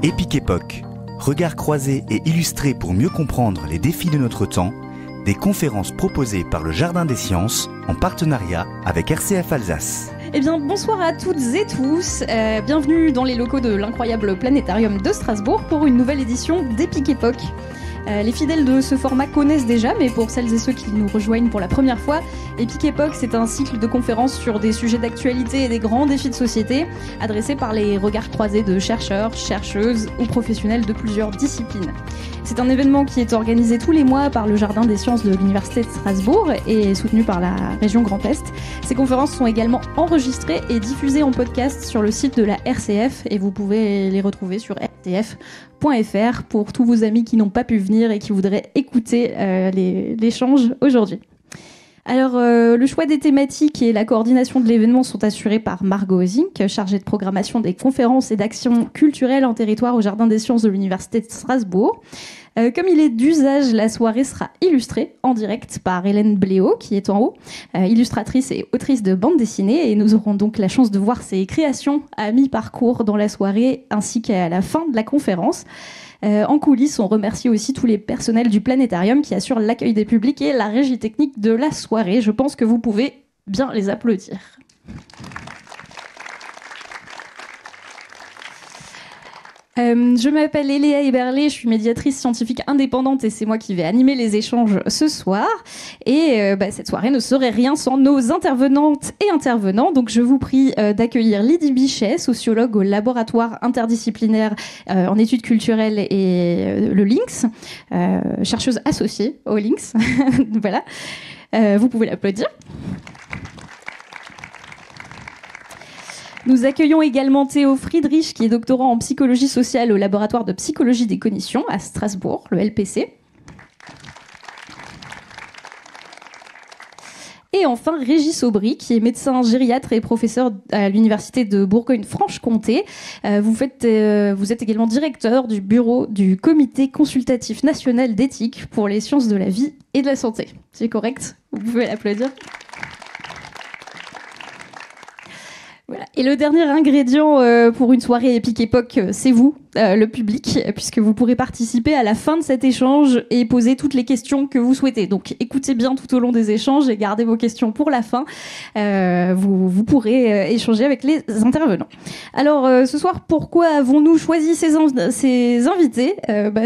Épique Époque, regard croisé et illustré pour mieux comprendre les défis de notre temps, des conférences proposées par le Jardin des Sciences en partenariat avec RCF Alsace. Eh bien, bonsoir à toutes et tous. Bienvenue dans les locaux de l'incroyable planétarium de Strasbourg pour une nouvelle édition d'Épique Époque. Les fidèles de ce format connaissent déjà, mais pour celles et ceux qui nous rejoignent pour la première fois, Épique Époque, c'est un cycle de conférences sur des sujets d'actualité et des grands défis de société, adressés par les regards croisés de chercheurs, chercheuses ou professionnels de plusieurs disciplines. C'est un événement qui est organisé tous les mois par le Jardin des Sciences de l'Université de Strasbourg et soutenu par la région Grand Est. Ces conférences sont également enregistrées et diffusées en podcast sur le site de la RCF et vous pouvez les retrouver sur rcf.fr pour tous vos amis qui n'ont pas pu venir et qui voudraient écouter l'échange aujourd'hui. Alors, le choix des thématiques et la coordination de l'événement sont assurés par Margot Zink, chargée de programmation des conférences et d'actions culturelles en territoire au Jardin des Sciences de l'Université de Strasbourg. Comme il est d'usage, la soirée sera illustrée en direct par Hélène Bléau, qui est en haut, illustratrice et autrice de bande dessinée, et nous aurons donc la chance de voir ses créations à mi-parcours dans la soirée, ainsi qu'à la fin de la conférence. En coulisses, on remercie aussi tous les personnels du planétarium qui assurent l'accueil des publics et la régie technique de la soirée. Je pense que vous pouvez bien les applaudir. Je m'appelle Eléa Eberlé, je suis médiatrice scientifique indépendante et c'est moi qui vais animer les échanges ce soir. Et cette soirée ne serait rien sans nos intervenantes et intervenants. Donc je vous prie d'accueillir Lydie Bichet, sociologue au laboratoire interdisciplinaire en études culturelles et le LYNX, chercheuse associée au LYNX. Voilà, vous pouvez l'applaudir. Nous accueillons également Théo Friedrich, qui est doctorant en psychologie sociale au laboratoire de psychologie des cognitions à Strasbourg, le LPC. Et enfin, Régis Aubry, qui est médecin gériatre et professeur à l'université de Bourgogne-Franche-Comté. Vous êtes également directeur du bureau du Comité consultatif national d'éthique pour les sciences de la vie et de la santé. C'est correct? Vous pouvez l'applaudir. Voilà. Et le dernier ingrédient pour une soirée Épique Époque, c'est vous, le public, puisque vous pourrez participer à la fin de cet échange et poser toutes les questions que vous souhaitez. Donc écoutez bien tout au long des échanges et gardez vos questions pour la fin. Vous pourrez échanger avec les intervenants. Alors ce soir, pourquoi avons-nous choisi ces invités?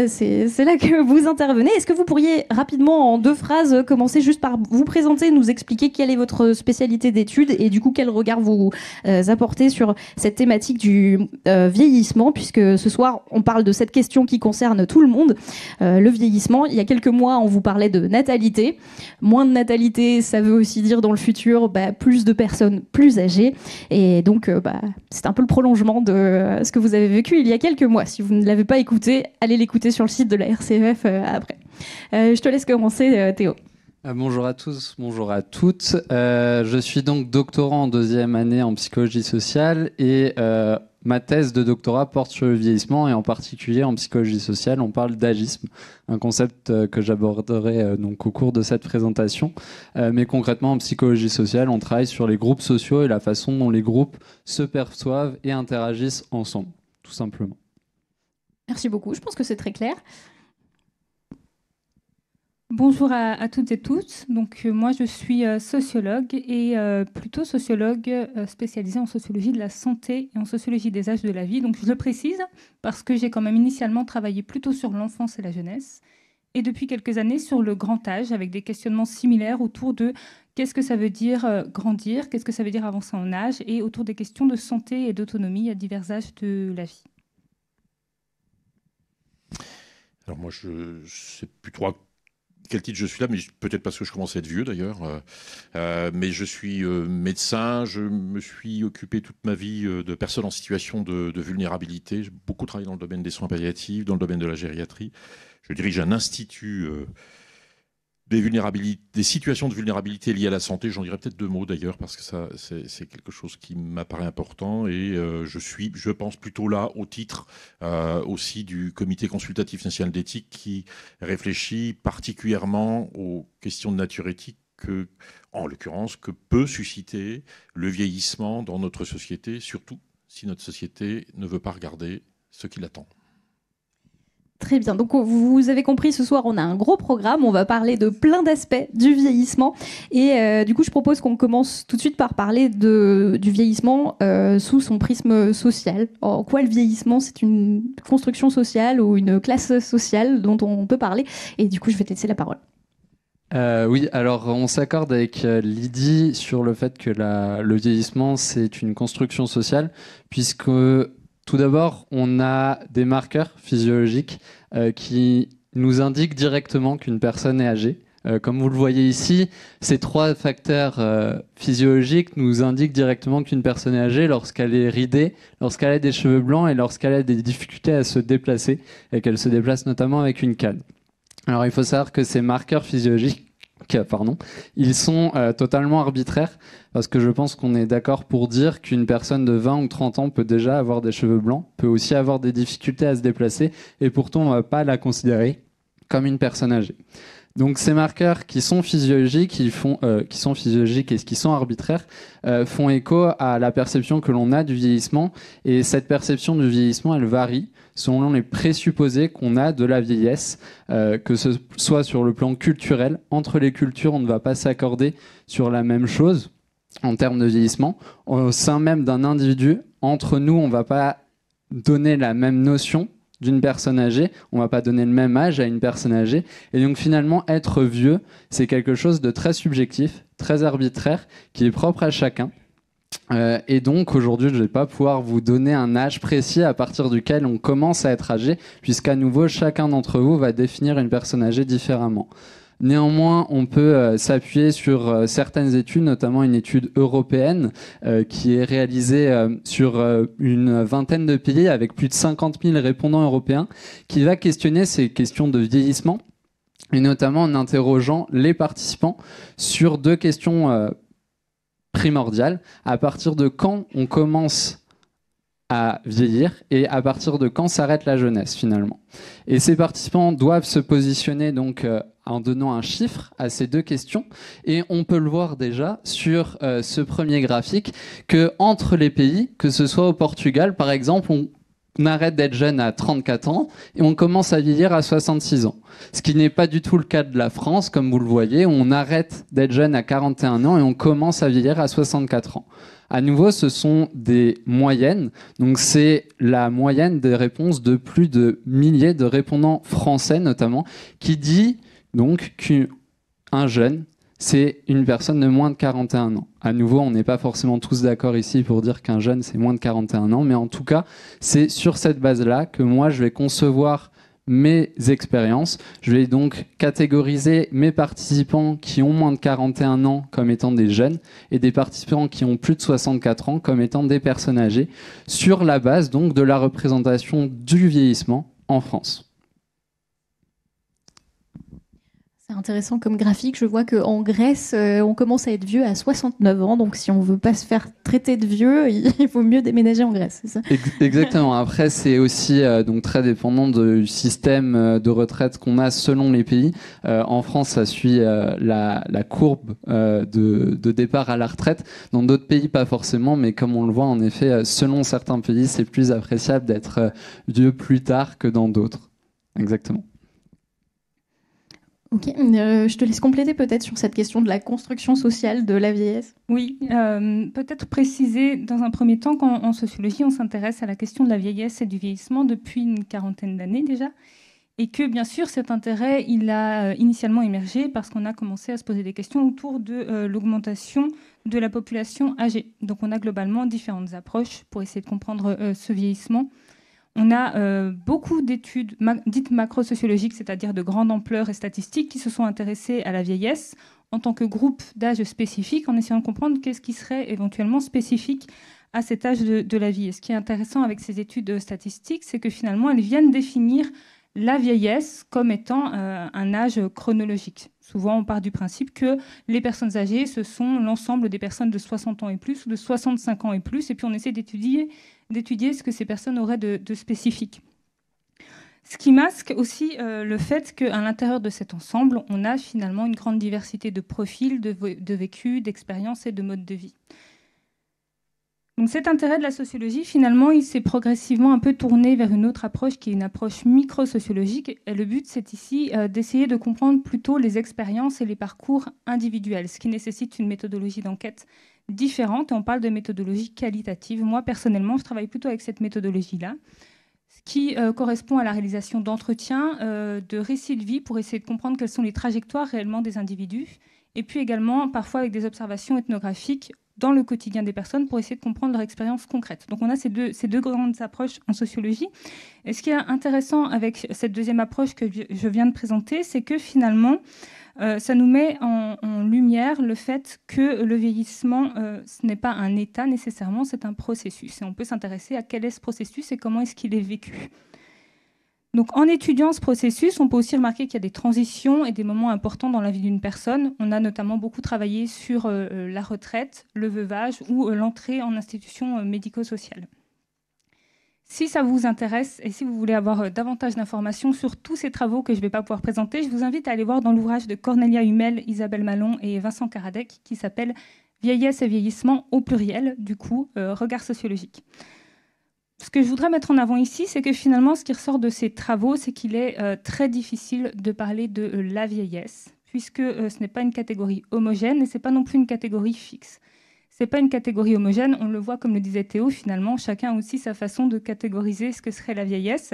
C'est là que vous intervenez. Est-ce que vous pourriez rapidement, en 2 phrases, commencer juste par vous présenter, nous expliquer quelle est votre spécialité d'études et du coup quel regard vous apporter sur cette thématique du vieillissement, puisque ce soir on parle de cette question qui concerne tout le monde, le vieillissement. Il y a quelques mois on vous parlait de natalité. Moins de natalité, ça veut aussi dire dans le futur plus de personnes plus âgées, et donc c'est un peu le prolongement de ce que vous avez vécu il y a quelques mois. Si vous ne l'avez pas écouté, allez l'écouter sur le site de la RCF après. Je te laisse commencer, Théo. Bonjour à tous, bonjour à toutes. Je suis donc doctorant en 2e année en psychologie sociale et ma thèse de doctorat porte sur le vieillissement et en particulier en psychologie sociale, on parle d'agisme, un concept que j'aborderai donc au cours de cette présentation. Mais concrètement, en psychologie sociale, on travaille sur les groupes sociaux et la façon dont les groupes se perçoivent et interagissent ensemble, tout simplement. Merci beaucoup, je pense que c'est très clair. Bonjour à toutes et tous. Donc, moi, je suis sociologue et plutôt sociologue spécialisée en sociologie de la santé et en sociologie des âges de la vie. Donc, je le précise parce que j'ai quand même initialement travaillé plutôt sur l'enfance et la jeunesse et depuis quelques années sur le grand âge avec des questionnements similaires autour de qu'est-ce que ça veut dire grandir, qu'est-ce que ça veut dire avancer en âge et autour des questions de santé et d'autonomie à divers âges de la vie. Alors moi, je ne sais plus trop quel titre je suis là, mais peut-être parce que je commence à être vieux d'ailleurs. Mais je suis médecin, je me suis occupé toute ma vie de personnes en situation de vulnérabilité. J'ai beaucoup travaillé dans le domaine des soins palliatifs, dans le domaine de la gériatrie. Je dirige un institut des situations de vulnérabilité liées à la santé. J'en dirai peut-être 2 mots d'ailleurs, parce que ça, c'est quelque chose qui m'apparaît important. Et je pense, plutôt là au titre aussi du Comité consultatif national d'éthique qui réfléchit particulièrement aux questions de nature éthique en l'occurrence, que peut susciter le vieillissement dans notre société, surtout si notre société ne veut pas regarder ce qui l'attend. Très bien, donc vous avez compris, ce soir on a un gros programme, on va parler de plein d'aspects du vieillissement et du coup je propose qu'on commence tout de suite par parler du vieillissement sous son prisme social. En quoi le vieillissement c'est une construction sociale ou une classe sociale dont on peut parler, et du coup je vais te laisser la parole. Oui, alors on s'accorde avec Lydie sur le fait que le vieillissement c'est une construction sociale, puisque tout d'abord on a des marqueurs physiologiques qui nous indiquent directement qu'une personne est âgée. Comme vous le voyez ici, ces 3 facteurs physiologiques nous indiquent directement qu'une personne est âgée lorsqu'elle est ridée, lorsqu'elle a des cheveux blancs et lorsqu'elle a des difficultés à se déplacer, et qu'elle se déplace notamment avec une canne. Alors il faut savoir que ces marqueurs physiologiques, ils sont totalement arbitraires, parce que je pense qu'on est d'accord pour dire qu'une personne de 20 ou 30 ans peut déjà avoir des cheveux blancs, peut aussi avoir des difficultés à se déplacer, et pourtant on ne va pas la considérer comme une personne âgée. Donc ces marqueurs qui sont physiologiques, qui sont physiologiques et qui sont arbitraires, font écho à la perception que l'on a du vieillissement, et cette perception du vieillissement, elle varie selon les présupposés qu'on a de la vieillesse, que ce soit sur le plan culturel. Entre les cultures, on ne va pas s'accorder sur la même chose en termes de vieillissement. Au sein même d'un individu, entre nous, on ne va pas donner la même notion d'une personne âgée, on ne va pas donner le même âge à une personne âgée. Et donc finalement, être vieux, c'est quelque chose de très subjectif, très arbitraire, qui est propre à chacun. Et donc aujourd'hui je ne vais pas pouvoir vous donner un âge précis à partir duquel on commence à être âgé, puisqu'à nouveau chacun d'entre vous va définir une personne âgée différemment. Néanmoins, on peut s'appuyer sur certaines études, notamment une étude européenne qui est réalisée sur une vingtaine de pays avec plus de 50 000 répondants européens, qui va questionner ces questions de vieillissement, et notamment en interrogeant les participants sur 2 questions primordial: à partir de quand on commence à vieillir et à partir de quand s'arrête la jeunesse finalement. Et ces participants doivent se positionner donc en donnant un chiffre à ces 2 questions, et on peut le voir déjà sur ce premier graphique que entre les pays, que ce soit au Portugal par exemple, on arrête d'être jeune à 34 ans et on commence à vieillir à 66 ans. Ce qui n'est pas du tout le cas de la France, comme vous le voyez, où on arrête d'être jeune à 41 ans et on commence à vieillir à 64 ans. À nouveau, ce sont des moyennes. Donc c'est la moyenne des réponses de plus de milliers de répondants français notamment, qui dit donc qu'un jeune, c'est une personne de moins de 41 ans. À nouveau, on n'est pas forcément tous d'accord ici pour dire qu'un jeune, c'est moins de 41 ans, mais en tout cas, c'est sur cette base-là que moi, je vais concevoir mes expériences. Je vais donc catégoriser mes participants qui ont moins de 41 ans comme étant des jeunes, et des participants qui ont plus de 64 ans comme étant des personnes âgées, sur la base donc de la représentation du vieillissement en France. C'est intéressant comme graphique. Je vois qu'en Grèce, on commence à être vieux à 69 ans. Donc, si on ne veut pas se faire traiter de vieux, il vaut mieux déménager en Grèce, c'est ça ? Exactement. Après, c'est aussi donc très dépendant du système de retraite qu'on a selon les pays. En France, ça suit la courbe de départ à la retraite. Dans d'autres pays, pas forcément. Mais comme on le voit, en effet, selon certains pays, c'est plus appréciable d'être vieux plus tard que dans d'autres. Exactement. Ok, je te laisse compléter peut-être sur cette question de la construction sociale de la vieillesse. Oui, peut-être préciser dans un premier temps qu'en sociologie, on s'intéresse à la question de la vieillesse et du vieillissement depuis une 40aine d'années déjà, et que bien sûr cet intérêt, il a initialement émergé parce qu'on a commencé à se poser des questions autour de l'augmentation de la population âgée. Donc on a globalement différentes approches pour essayer de comprendre ce vieillissement. On a beaucoup d'études dites macrosociologiques, c'est-à-dire de grande ampleur et statistiques, qui se sont intéressées à la vieillesse en tant que groupe d'âge spécifique, en essayant de comprendre qu'est-ce qui serait éventuellement spécifique à cet âge de la vie. Et ce qui est intéressant avec ces études statistiques, c'est que finalement, elles viennent définir la vieillesse comme étant un âge chronologique. Souvent, on part du principe que les personnes âgées, ce sont l'ensemble des personnes de 60 ans et plus, ou de 65 ans et plus, et puis on essaie d'étudier ce que ces personnes auraient de spécifique. Ce qui masque aussi le fait qu'à l'intérieur de cet ensemble, on a finalement une grande diversité de profils, de vécus, d'expériences et de modes de vie. Donc cet intérêt de la sociologie, finalement, il s'est progressivement un peu tourné vers une autre approche qui est une approche micro-sociologique. Et le but, c'est ici d'essayer de comprendre plutôt les expériences et les parcours individuels, ce qui nécessite une méthodologie d'enquête différente. Et on parle de méthodologie qualitative. Moi, personnellement, je travaille plutôt avec cette méthodologie-là, ce qui correspond à la réalisation d'entretiens, de récits de vie pour essayer de comprendre quelles sont les trajectoires réellement des individus. Et puis également, parfois avec des observations ethnographiques dans le quotidien des personnes pour essayer de comprendre leur expérience concrète. Donc on a ces deux grandes approches en sociologie. Et ce qui est intéressant avec cette deuxième approche que je viens de présenter, c'est que finalement, ça nous met en lumière le fait que le vieillissement, ce n'est pas un état nécessairement, c'est un processus. Et on peut s'intéresser à quel est ce processus et comment est-ce qu'il est vécu. Donc, en étudiant ce processus, on peut aussi remarquer qu'il y a des transitions et des moments importants dans la vie d'une personne. On a notamment beaucoup travaillé sur la retraite, le veuvage ou l'entrée en institution médico-sociale. Si ça vous intéresse et si vous voulez avoir davantage d'informations sur tous ces travaux que je ne vais pas pouvoir présenter, je vous invite à aller voir dans l'ouvrage de Cornelia Hummel, Isabelle Malon et Vincent Karadec qui s'appelle « Vieillesse et vieillissement au pluriel », du coup, regard sociologique. Ce que je voudrais mettre en avant ici, c'est que finalement, ce qui ressort de ces travaux, c'est qu'il est très difficile de parler de la vieillesse, puisque ce n'est pas une catégorie homogène et ce n'est pas non plus une catégorie fixe. Ce n'est pas une catégorie homogène, on le voit comme le disait Théo, finalement, chacun a aussi sa façon de catégoriser ce que serait la vieillesse.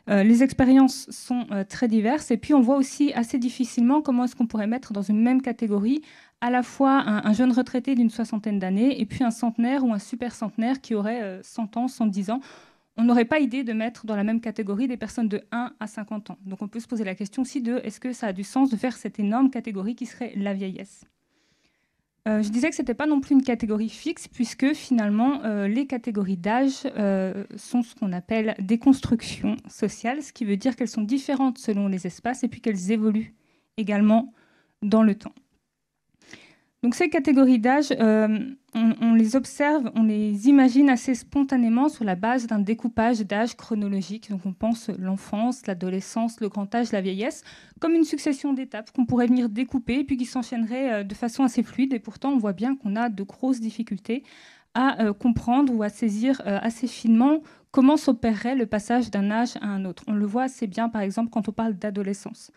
Les expériences sont très diverses et puis on voit aussi assez difficilement comment est-ce qu'on pourrait mettre dans une même catégorie à la fois un jeune retraité d'une 60aine d'années et puis un centenaire ou un super centenaire qui aurait 100 ans, 110 ans. On n'aurait pas idée de mettre dans la même catégorie des personnes de 1 à 50 ans. Donc on peut se poser la question aussi de est-ce que ça a du sens de faire cette énorme catégorie qui serait la vieillesse. Je disais que ce n'était pas non plus une catégorie fixe puisque finalement les catégories d'âge sont ce qu'on appelle des constructions sociales, ce qui veut dire qu'elles sont différentes selon les espaces et puis qu'elles évoluent également dans le temps. Donc ces catégories d'âge, on les observe, on les imagine assez spontanément sur la base d'un découpage d'âge chronologique. Donc on pense l'enfance, l'adolescence, le grand âge, la vieillesse, comme une succession d'étapes qu'on pourrait venir découper et puis qui s'enchaîneraient de façon assez fluide. Et pourtant, on voit bien qu'on a de grosses difficultés à comprendre ou à saisir assez finement comment s'opérerait le passage d'un âge à un autre. On le voit assez bien, par exemple, quand on parle d'adolescence.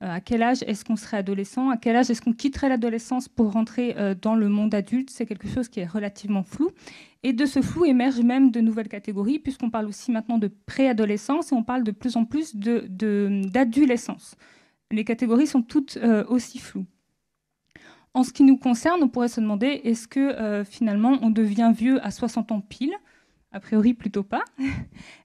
À quel âge est-ce qu'on serait adolescent? À quel âge est-ce qu'on quitterait l'adolescence pour rentrer dans le monde adulte? C'est quelque chose qui est relativement flou. Et de ce flou émergent même de nouvelles catégories, puisqu'on parle aussi maintenant de préadolescence et on parle de plus en plus d'adolescence. Les catégories sont toutes aussi floues. En ce qui nous concerne, on pourrait se demander, est-ce que finalement on devient vieux à 60 ans pile? A priori, plutôt pas.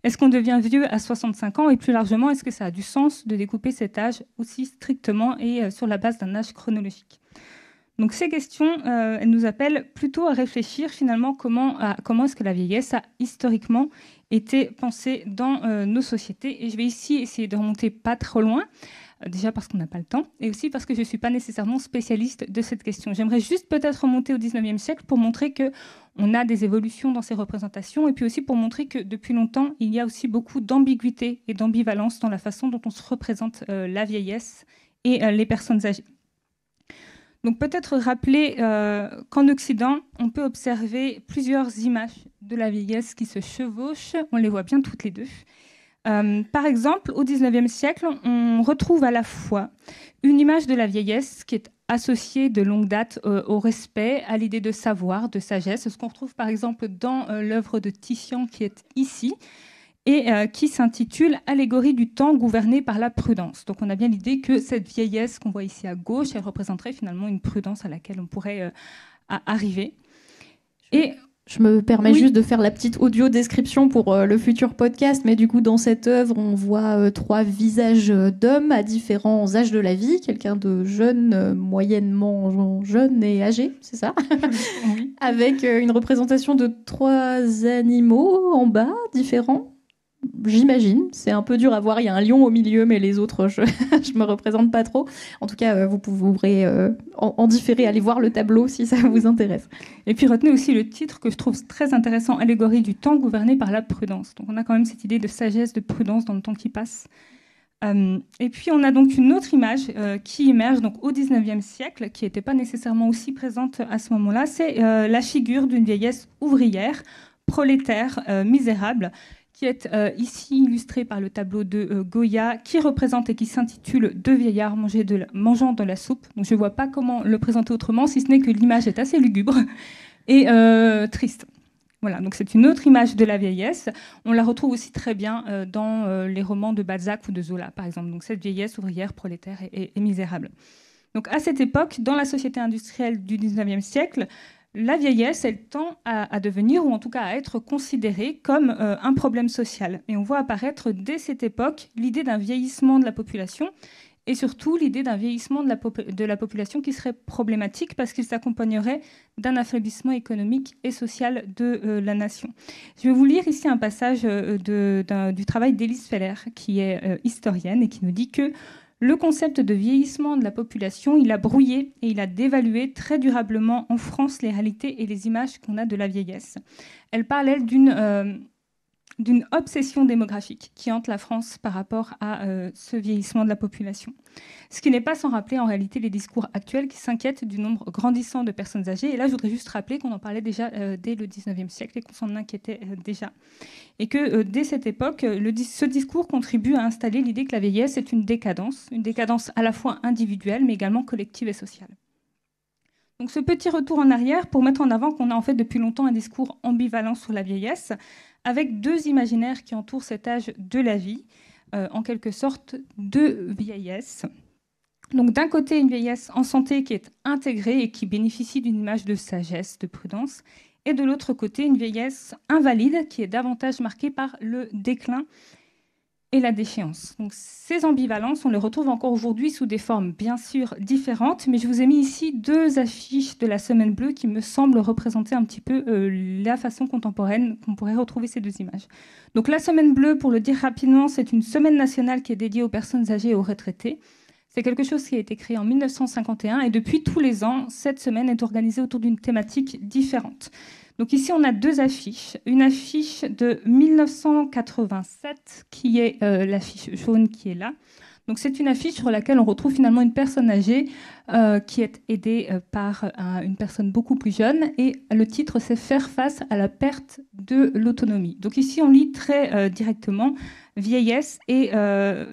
Est-ce qu'on devient vieux à 65 ans? Et plus largement, est-ce que ça a du sens de découper cet âge aussi strictement et sur la base d'un âge chronologique? Donc ces questions, elles nous appellent plutôt à réfléchir finalement comment est-ce que la vieillesse a historiquement été pensée dans nos sociétés. Et je vais ici essayer de remonter pas trop loin, déjà parce qu'on n'a pas le temps, et aussi parce que je ne suis pas nécessairement spécialiste de cette question. J'aimerais juste peut-être remonter au 19e siècle pour montrer qu'on a des évolutions dans ces représentations, et puis aussi pour montrer que depuis longtemps, il y a aussi beaucoup d'ambiguïté et d'ambivalence dans la façon dont on se représente la vieillesse et les personnes âgées. Donc peut-être rappeler qu'en Occident, on peut observer plusieurs images de la vieillesse qui se chevauchent, on les voit bien toutes les deux. Par exemple, au XIXe siècle, on retrouve à la fois une image de la vieillesse qui est associée de longue date au respect, à l'idée de savoir, de sagesse, ce qu'on retrouve par exemple dans l'œuvre de Titian qui est ici, et qui s'intitule « Allégorie du temps gouverné par la prudence ». Donc on a bien l'idée que cette vieillesse qu'on voit ici à gauche, elle représenterait finalement une prudence à laquelle on pourrait arriver. Et je me permets juste de faire la petite audio-description pour le futur podcast, mais du coup, dans cette œuvre, on voit 3 visages d'hommes à différents âges de la vie. Quelqu'un de jeune, moyennement jeune et âgé, c'est ça? Oui. Avec une représentation de 3 animaux en bas, différents. J'imagine, c'est un peu dur à voir, il y a un lion au milieu, mais les autres, je me représente pas trop. En tout cas, vous pourrez en différer, aller voir le tableau si ça vous intéresse. Et puis retenez aussi le titre que je trouve très intéressant, Allégorie du temps gouverné par la prudence. Donc on a quand même cette idée de sagesse, de prudence dans le temps qui passe. Et puis on a donc une autre image qui émerge donc au XIXe siècle, qui n'était pas nécessairement aussi présente à ce moment-là, c'est la figure d'une vieillesse ouvrière, prolétaire, misérable, qui est ici illustrée par le tableau de Goya, qui représente et qui s'intitule « Deux vieillards mangeant de la soupe ». Donc je ne vois pas comment le présenter autrement, si ce n'est que l'image est assez lugubre et triste. Voilà, donc c'est une autre image de la vieillesse. On la retrouve aussi très bien dans les romans de Balzac ou de Zola, par exemple. Donc cette vieillesse ouvrière, prolétaire et misérable. Donc à cette époque, dans la société industrielle du XIXe siècle, la vieillesse, elle tend à devenir, ou en tout cas à être considérée comme un problème social. Et on voit apparaître dès cette époque l'idée d'un vieillissement de la population, et surtout l'idée d'un vieillissement de la population qui serait problématique parce qu'il s'accompagnerait d'un affaiblissement économique et social de la nation. Je vais vous lire ici un passage du travail d'Élise Feller, qui est historienne, et qui nous dit que le concept de vieillissement de la population, il a brouillé et il a dévalué très durablement en France les réalités et les images qu'on a de la vieillesse. Elle parle, elle, d'une obsession démographique qui hante la France par rapport à ce vieillissement de la population. Ce qui n'est pas sans rappeler en réalité les discours actuels qui s'inquiètent du nombre grandissant de personnes âgées. Et là, je voudrais juste rappeler qu'on en parlait déjà dès le XIXe siècle et qu'on s'en inquiétait déjà. Et que dès cette époque, ce discours contribue à installer l'idée que la vieillesse est une décadence à la fois individuelle mais également collective et sociale. Donc ce petit retour en arrière pour mettre en avant qu'on a en fait depuis longtemps un discours ambivalent sur la vieillesse, avec deux imaginaires qui entourent cet âge de la vie, en quelque sorte deux vieillesses. Donc d'un côté, une vieillesse en santé qui est intégrée et qui bénéficie d'une image de sagesse, de prudence, et de l'autre côté, une vieillesse invalide qui est davantage marquée par le déclin et la déchéance. Donc, ces ambivalences, on les retrouve encore aujourd'hui sous des formes bien sûr différentes, mais je vous ai mis ici deux affiches de la Semaine Bleue qui me semblent représenter un petit peu la façon contemporaine qu'on pourrait retrouver ces deux images. Donc la Semaine Bleue, pour le dire rapidement, c'est une semaine nationale qui est dédiée aux personnes âgées et aux retraités. C'est quelque chose qui a été créé en 1951 et depuis tous les ans, cette semaine est organisée autour d'une thématique différente. Donc ici, on a deux affiches. Une affiche de 1987 qui est l'affiche jaune qui est là. Donc c'est une affiche sur laquelle on retrouve finalement une personne âgée qui est aidée par une personne beaucoup plus jeune. Et le titre, c'est « Faire face à la perte de l'autonomie ». Donc ici, on lit très directement vieillesse et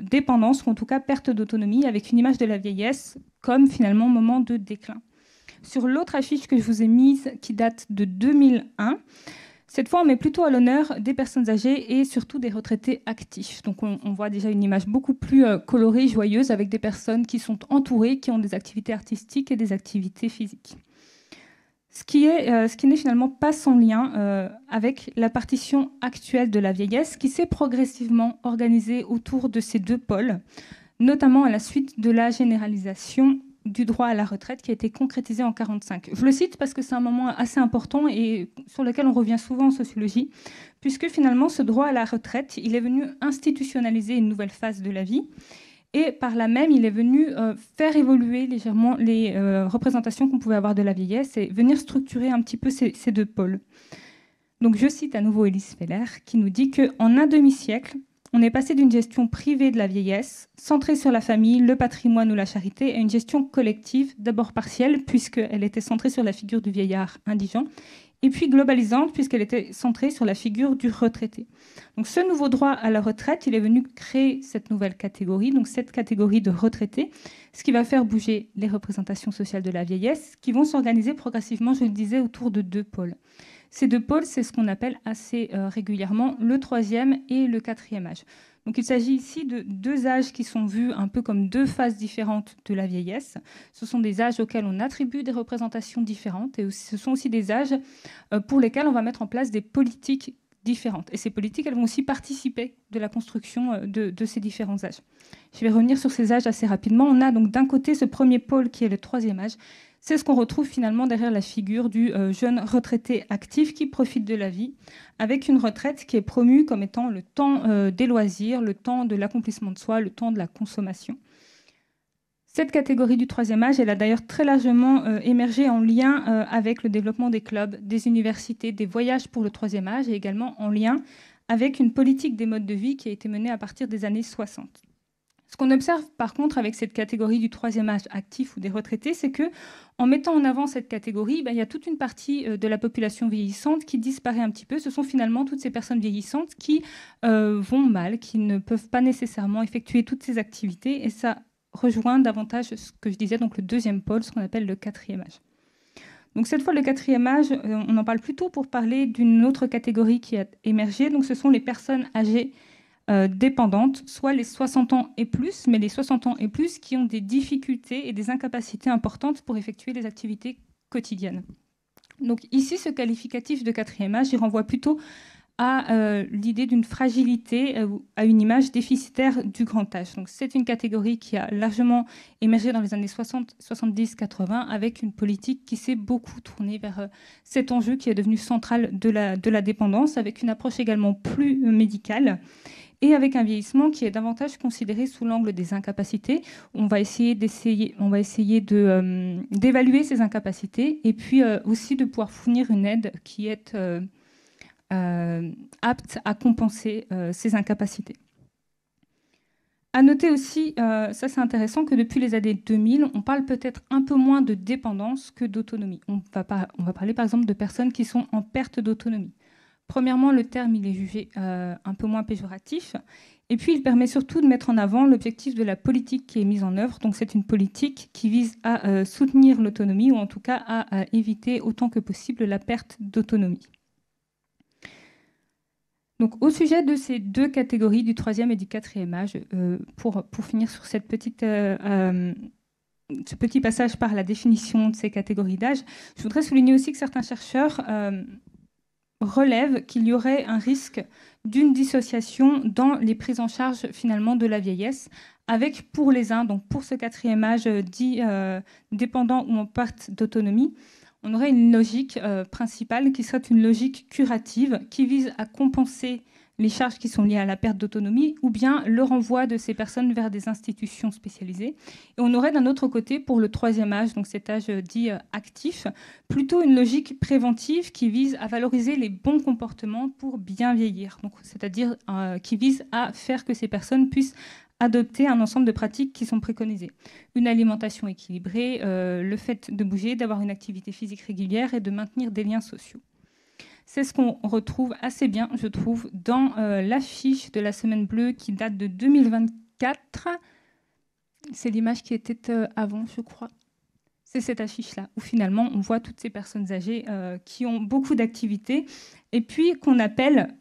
dépendance, ou en tout cas perte d'autonomie, avec une image de la vieillesse comme finalement moment de déclin. Sur l'autre affiche que je vous ai mise, qui date de 2001, cette fois, on met plutôt à l'honneur des personnes âgées et surtout des retraités actifs. Donc, on voit déjà une image beaucoup plus colorée, joyeuse, avec des personnes qui sont entourées, qui ont des activités artistiques et des activités physiques. Ce qui n'est finalement pas sans lien avec la partition actuelle de la vieillesse, qui s'est progressivement organisée autour de ces deux pôles, notamment à la suite de la généralisation du droit à la retraite qui a été concrétisé en 1945. Je le cite parce que c'est un moment assez important et sur lequel on revient souvent en sociologie, puisque finalement ce droit à la retraite, il est venu institutionnaliser une nouvelle phase de la vie et par là même, il est venu faire évoluer légèrement les représentations qu'on pouvait avoir de la vieillesse et venir structurer un petit peu ces deux pôles. Donc je cite à nouveau Élise Feller qui nous dit qu'en un demi-siècle, on est passé d'une gestion privée de la vieillesse, centrée sur la famille, le patrimoine ou la charité, à une gestion collective, d'abord partielle, puisqu'elle était centrée sur la figure du vieillard indigent, et puis globalisante, puisqu'elle était centrée sur la figure du retraité. Donc ce nouveau droit à la retraite, il est venu créer cette nouvelle catégorie, donc cette catégorie de retraités, ce qui va faire bouger les représentations sociales de la vieillesse, qui vont s'organiser progressivement, je le disais, autour de deux pôles. Ces deux pôles, c'est ce qu'on appelle assez régulièrement le troisième et le quatrième âge. Donc il s'agit ici de deux âges qui sont vus un peu comme deux phases différentes de la vieillesse. Ce sont des âges auxquels on attribue des représentations différentes et ce sont aussi des âges pour lesquels on va mettre en place des politiques différentes. Et ces politiques, elles vont aussi participer de la construction de ces différents âges. Je vais revenir sur ces âges assez rapidement. On a donc d'un côté ce premier pôle qui est le troisième âge. C'est ce qu'on retrouve finalement derrière la figure du jeune retraité actif qui profite de la vie, avec une retraite qui est promue comme étant le temps des loisirs, le temps de l'accomplissement de soi, le temps de la consommation. Cette catégorie du troisième âge, elle a d'ailleurs très largement émergé en lien avec le développement des clubs, des universités, des voyages pour le troisième âge et également en lien avec une politique des modes de vie qui a été menée à partir des années 60. Ce qu'on observe par contre avec cette catégorie du troisième âge actif ou des retraités, c'est que en mettant en avant cette catégorie, il y a toute une partie de la population vieillissante qui disparaît un petit peu. Ce sont finalement toutes ces personnes vieillissantes qui vont mal, qui ne peuvent pas nécessairement effectuer toutes ces activités. Et ça rejoint davantage ce que je disais, donc le deuxième pôle, ce qu'on appelle le quatrième âge. Donc cette fois, le quatrième âge, on en parle plutôt pour parler d'une autre catégorie qui a émergé. Donc ce sont les personnes âgées dépendantes, soit les 60 ans et plus, mais les 60 ans et plus qui ont des difficultés et des incapacités importantes pour effectuer les activités quotidiennes. Donc ici, ce qualificatif de quatrième âge, il renvoie plutôt à l'idée d'une fragilité, à une image déficitaire du grand âge. Donc c'est une catégorie qui a largement émergé dans les années 60, 70, 80, avec une politique qui s'est beaucoup tournée vers cet enjeu qui est devenu central de la dépendance, avec une approche également plus médicale, et avec un vieillissement qui est davantage considéré sous l'angle des incapacités. On va essayer d'évaluer ces incapacités et puis aussi de pouvoir fournir une aide qui est apte à compenser ces incapacités. À noter aussi, ça c'est intéressant, que depuis les années 2000, on parle peut-être un peu moins de dépendance que d'autonomie. On va parler par exemple de personnes qui sont en perte d'autonomie. Premièrement, le terme il est jugé un peu moins péjoratif. Et puis, il permet surtout de mettre en avant l'objectif de la politique qui est mise en œuvre. Donc, c'est une politique qui vise à soutenir l'autonomie ou en tout cas à éviter autant que possible la perte d'autonomie. Donc, au sujet de ces deux catégories, du troisième et du quatrième âge, pour finir sur ce petit passage par la définition de ces catégories d'âge, je voudrais souligner aussi que certains chercheurs relève qu'il y aurait un risque d'une dissociation dans les prises en charge finalement de la vieillesse, avec pour les uns, donc pour ce quatrième âge dit dépendant ou en perte d'autonomie, on aurait une logique principale qui serait une logique curative qui vise à compenser les charges qui sont liées à la perte d'autonomie ou bien le renvoi de ces personnes vers des institutions spécialisées. Et on aurait d'un autre côté, pour le troisième âge, donc cet âge dit actif, plutôt une logique préventive qui vise à valoriser les bons comportements pour bien vieillir, donc, c'est-à-dire qui vise à faire que ces personnes puissent adopter un ensemble de pratiques qui sont préconisées. Une alimentation équilibrée, le fait de bouger, d'avoir une activité physique régulière et de maintenir des liens sociaux. C'est ce qu'on retrouve assez bien, je trouve, dans l'affiche de la Semaine Bleue qui date de 2024. C'est l'image qui était avant, je crois. C'est cette affiche-là, où finalement on voit toutes ces personnes âgées qui ont beaucoup d'activités et puis qu'on appelle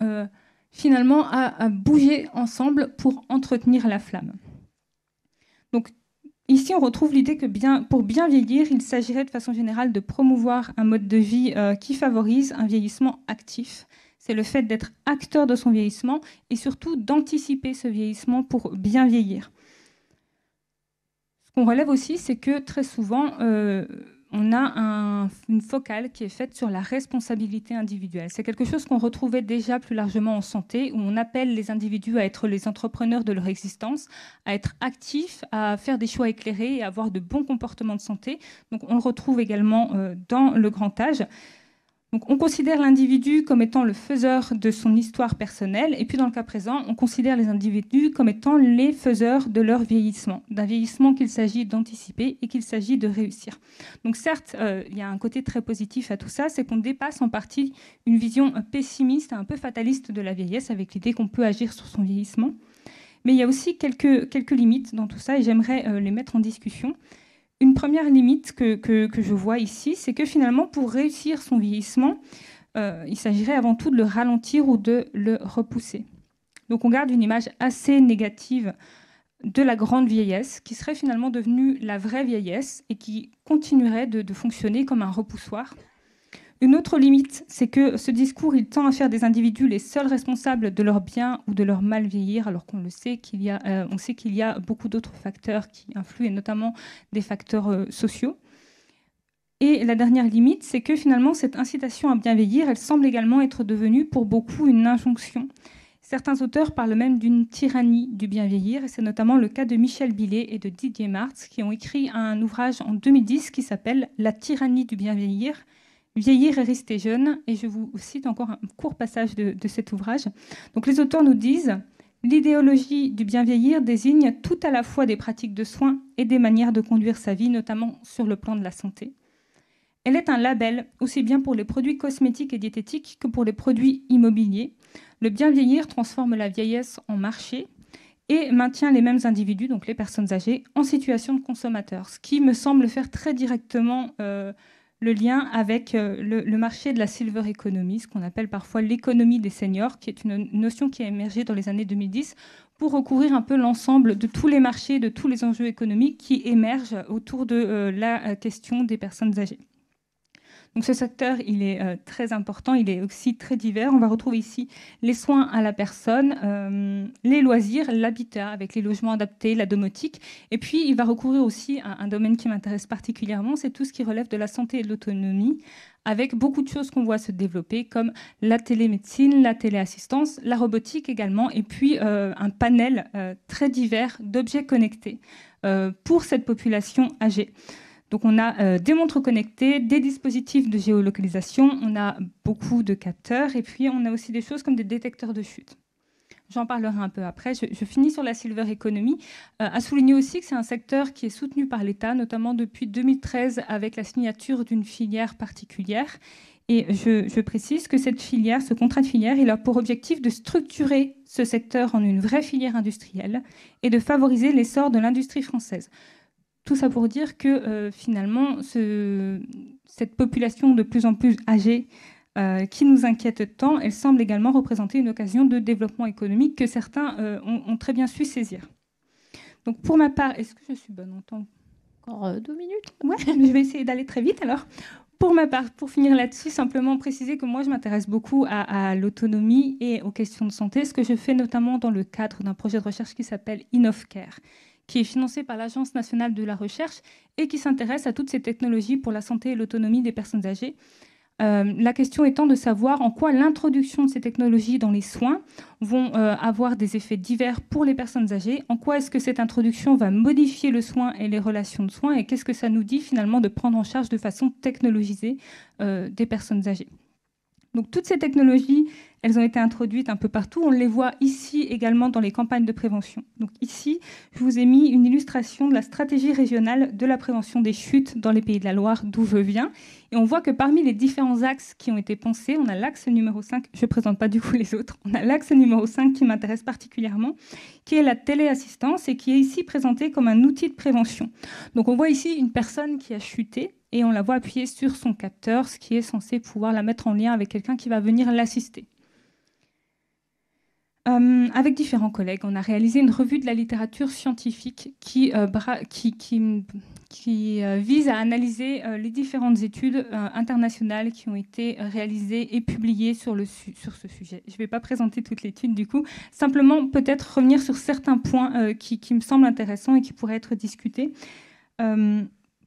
finalement à bouger ensemble pour entretenir la flamme. Donc, ici, on retrouve l'idée que pour bien vieillir, il s'agirait de façon générale de promouvoir un mode de vie qui favorise un vieillissement actif. C'est le fait d'être acteur de son vieillissement et surtout d'anticiper ce vieillissement pour bien vieillir. Ce qu'on relève aussi, c'est que très souvent, on a une focale qui est faite sur la responsabilité individuelle. C'est quelque chose qu'on retrouvait déjà plus largement en santé, où on appelle les individus à être les entrepreneurs de leur existence, à être actifs, à faire des choix éclairés et à avoir de bons comportements de santé. Donc on le retrouve également dans le grand âge. Donc, on considère l'individu comme étant le faiseur de son histoire personnelle, et puis dans le cas présent, on considère les individus comme étant les faiseurs de leur vieillissement, d'un vieillissement qu'il s'agit d'anticiper et qu'il s'agit de réussir. Donc certes, il y a un côté très positif à tout ça, c'est qu'on dépasse en partie une vision pessimiste, un peu fataliste de la vieillesse, avec l'idée qu'on peut agir sur son vieillissement. Mais il y a aussi quelques limites dans tout ça, et j'aimerais les mettre en discussion. Une première limite que je vois ici, c'est que finalement, pour réussir son vieillissement, il s'agirait avant tout de le ralentir ou de le repousser. Donc on garde une image assez négative de la grande vieillesse, qui serait finalement devenue la vraie vieillesse et qui continuerait de fonctionner comme un repoussoir. Une autre limite, c'est que ce discours, il tend à faire des individus les seuls responsables de leur bien ou de leur mal vieillir, alors qu'on le sait on sait qu'il y a beaucoup d'autres facteurs qui influent, et notamment des facteurs sociaux. Et la dernière limite, c'est que finalement, cette incitation à bien vieillir, elle semble également être devenue pour beaucoup une injonction. Certains auteurs parlent même d'une tyrannie du bien vieillir, et c'est notamment le cas de Michel Billet et de Didier Martz, qui ont écrit un ouvrage en 2010 qui s'appelle « La tyrannie du bien vieillir ». Vieillir et rester jeune, et je vous cite encore un court passage de cet ouvrage. Donc les auteurs nous disent L'idéologie du bien vieillir désigne tout à la fois des pratiques de soins et des manières de conduire sa vie, notamment sur le plan de la santé. Elle est un label, aussi bien pour les produits cosmétiques et diététiques que pour les produits immobiliers. Le bien vieillir transforme la vieillesse en marché et maintient les mêmes individus, donc les personnes âgées, en situation de consommateurs, ce qui me semble faire très directement le lien avec le marché de la silver economy, ce qu'on appelle parfois l'économie des seniors, qui est une notion qui a émergé dans les années 2010 pour recouvrir un peu l'ensemble de tous les marchés, de tous les enjeux économiques qui émergent autour de la question des personnes âgées. Donc ce secteur, il est très important, il est aussi très divers. On va retrouver ici les soins à la personne, les loisirs, l'habitat avec les logements adaptés, la domotique. Et puis, il va recouvrir aussi un domaine qui m'intéresse particulièrement, c'est tout ce qui relève de la santé et de l'autonomie, avec beaucoup de choses qu'on voit se développer, comme la télémédecine, la téléassistance, la robotique également, et puis un panel très divers d'objets connectés pour cette population âgée. Donc on a des montres connectées, des dispositifs de géolocalisation, on a beaucoup de capteurs et puis on a aussi des choses comme des détecteurs de chute. J'en parlerai un peu après. Je finis sur la silver economy. À souligner aussi que c'est un secteur qui est soutenu par l'État, notamment depuis 2013 avec la signature d'une filière particulière. Et je précise que cette filière, ce contrat de filière, il a pour objectif de structurer ce secteur en une vraie filière industrielle et de favoriser l'essor de l'industrie française. Tout ça pour dire que finalement, cette population de plus en plus âgée qui nous inquiète tant, elle semble également représenter une occasion de développement économique que certains ont très bien su saisir. Donc pour ma part, est-ce que je suis bonne en temps ? Encore 2 minutes ? Ouais, je vais essayer d'aller très vite alors. Pour ma part, pour finir là-dessus, simplement préciser que moi, je m'intéresse beaucoup à l'autonomie et aux questions de santé, ce que je fais notamment dans le cadre d'un projet de recherche qui s'appelle InnovCare, qui est financé par l'Agence nationale de la recherche et qui s'intéresse à toutes ces technologies pour la santé et l'autonomie des personnes âgées. La question étant de savoir en quoi l'introduction de ces technologies dans les soins vont avoir des effets divers pour les personnes âgées, en quoi est-ce que cette introduction va modifier le soin et les relations de soins, et qu'est-ce que ça nous dit finalement de prendre en charge de façon technologisée des personnes âgées. Donc toutes ces technologies, elles ont été introduites un peu partout. On les voit ici également dans les campagnes de prévention. Donc ici, je vous ai mis une illustration de la stratégie régionale de la prévention des chutes dans les Pays de la Loire, d'où je viens. Et on voit que parmi les différents axes qui ont été pensés, on a l'axe numéro 5, je ne présente pas du coup les autres, on a l'axe numéro 5 qui m'intéresse particulièrement, qui est la téléassistance et qui est ici présenté comme un outil de prévention. Donc on voit ici une personne qui a chuté, et on la voit appuyer sur son capteur, ce qui est censé pouvoir la mettre en lien avec quelqu'un qui va venir l'assister. Avec différents collègues, on a réalisé une revue de la littérature scientifique qui vise à analyser les différentes études internationales qui ont été réalisées et publiées sur ce sujet. Je ne vais pas présenter toute l'étude du coup, simplement peut-être revenir sur certains points qui me semblent intéressants et qui pourraient être discutés.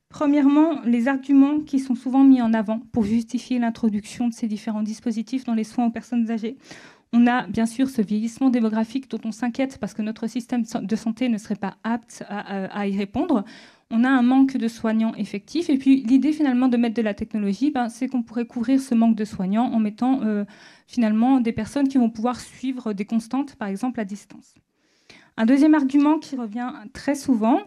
Premièrement, les arguments qui sont souvent mis en avant pour justifier l'introduction de ces différents dispositifs dans les soins aux personnes âgées. On a bien sûr ce vieillissement démographique dont on s'inquiète parce que notre système de santé ne serait pas apte à y répondre. On a un manque de soignants effectifs. Et puis l'idée finalement de mettre de la technologie, c'est qu'on pourrait couvrir ce manque de soignants en mettant finalement des personnes qui vont pouvoir suivre des constantes, par exemple à distance. Un deuxième argument qui revient très souvent,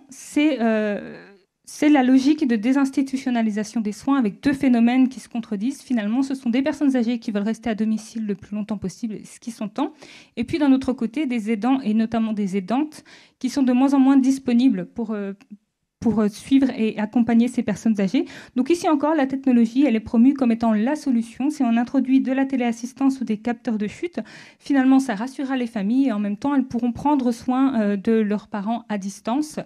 c'est la logique de désinstitutionnalisation des soins avec deux phénomènes qui se contredisent. Finalement, ce sont des personnes âgées qui veulent rester à domicile le plus longtemps possible, ce qui s'entend. Et puis, d'un autre côté, des aidants, et notamment des aidantes, qui sont de moins en moins disponibles pour suivre et accompagner ces personnes âgées. Donc ici encore, la technologie, elle est promue comme étant la solution. Si on introduit de la téléassistance ou des capteurs de chute, finalement, ça rassurera les familles et en même temps, elles pourront prendre soin de leurs parents à distance.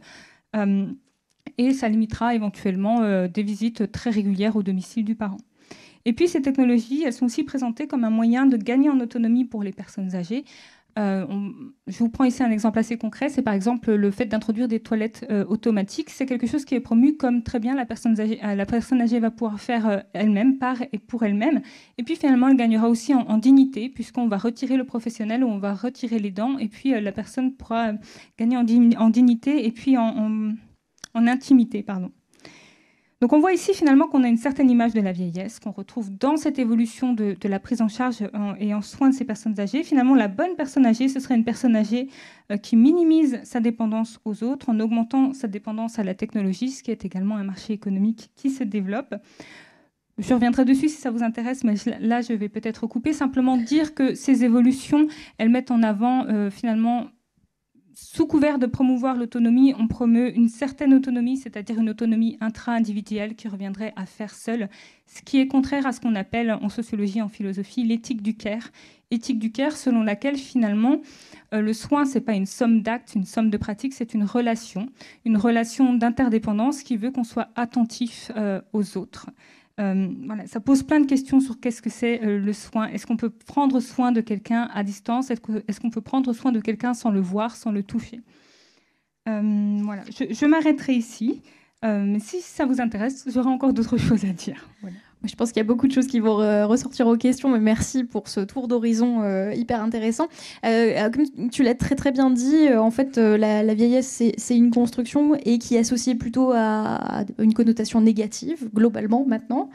Et ça limitera éventuellement des visites très régulières au domicile du parent. Et puis ces technologies, elles sont aussi présentées comme un moyen de gagner en autonomie pour les personnes âgées. Je vous prends ici un exemple assez concret, c'est par exemple le fait d'introduire des toilettes automatiques. C'est quelque chose qui est promu comme très bien la personne âgée va pouvoir faire elle-même, par et pour elle-même. Et puis finalement, elle gagnera aussi en dignité, puisqu'on va retirer le professionnel ou on va retirer les dents, et puis la personne pourra gagner en dignité et puis en intimité, pardon. Donc on voit ici finalement qu'on a une certaine image de la vieillesse, qu'on retrouve dans cette évolution de la prise en charge et en soin de ces personnes âgées. Finalement, la bonne personne âgée, ce serait une personne âgée qui minimise sa dépendance aux autres en augmentant sa dépendance à la technologie, ce qui est également un marché économique qui se développe. Je reviendrai dessus si ça vous intéresse, mais là, je vais peut-être couper. Simplement dire que ces évolutions, elles mettent en avant finalement... Sous couvert de promouvoir l'autonomie, on promeut une certaine autonomie, c'est-à-dire une autonomie intra-individuelle qui reviendrait à faire seul, ce qui est contraire à ce qu'on appelle en sociologie, en philosophie, l'éthique du care. Éthique du care selon laquelle finalement le soin, ce n'est pas une somme d'actes, une somme de pratiques, c'est une relation d'interdépendance qui veut qu'on soit attentif aux autres. Voilà, ça pose plein de questions sur qu'est-ce que c'est le soin. Est-ce qu'on peut prendre soin de quelqu'un à distance ? Est-ce qu'on peut prendre soin de quelqu'un sans le voir, sans le toucher ? Voilà, je m'arrêterai ici. Si ça vous intéresse, j'aurai encore d'autres choses à dire. Voilà. Je pense qu'il y a beaucoup de choses qui vont ressortir aux questions, mais merci pour ce tour d'horizon hyper intéressant. Comme tu l'as très très bien dit, en fait, la vieillesse, c'est une construction et qui est associée plutôt à une connotation négative, globalement maintenant,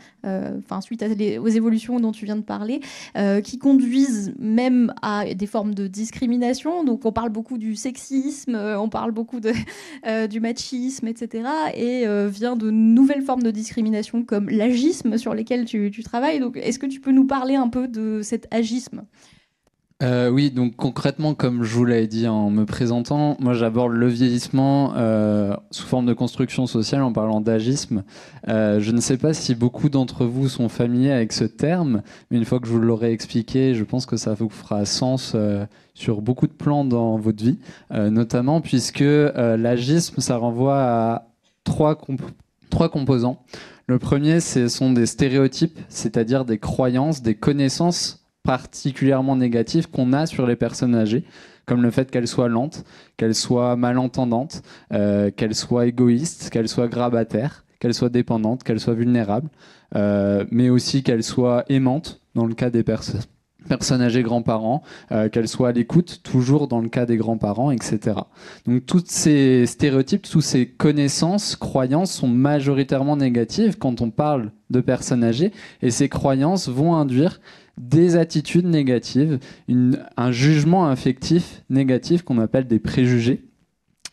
suite aux évolutions dont tu viens de parler, qui conduisent même à des formes de discrimination. Donc on parle beaucoup du sexisme, on parle beaucoup du machisme, etc. Et vient de nouvelles formes de discrimination comme l'agisme sur lesquels tu travailles. Donc, est-ce que tu peux nous parler un peu de cet agisme ? Oui, donc concrètement, comme je vous l'avais dit en me présentant, moi j'aborde le vieillissement sous forme de construction sociale en parlant d'agisme. Je ne sais pas si beaucoup d'entre vous sont familiers avec ce terme, mais une fois que je vous l'aurai expliqué, je pense que ça vous fera sens sur beaucoup de plans dans votre vie, notamment puisque l'agisme, ça renvoie à trois composants. Le premier, ce sont des stéréotypes, c'est-à-dire des croyances, des connaissances particulièrement négatives qu'on a sur les personnes âgées, comme le fait qu'elles soient lentes, qu'elles soient malentendantes, qu'elles soient égoïstes, qu'elles soient grabataires, qu'elles soient dépendantes, qu'elles soient vulnérables, mais aussi qu'elles soient aimantes, dans le cas des personnes âgées grands-parents, qu'elles soient à l'écoute, toujours dans le cas des grands-parents, etc. Donc tous ces stéréotypes, toutes ces connaissances, croyances sont majoritairement négatives quand on parle de personnes âgées, et ces croyances vont induire des attitudes négatives, un jugement affectif négatif qu'on appelle des préjugés.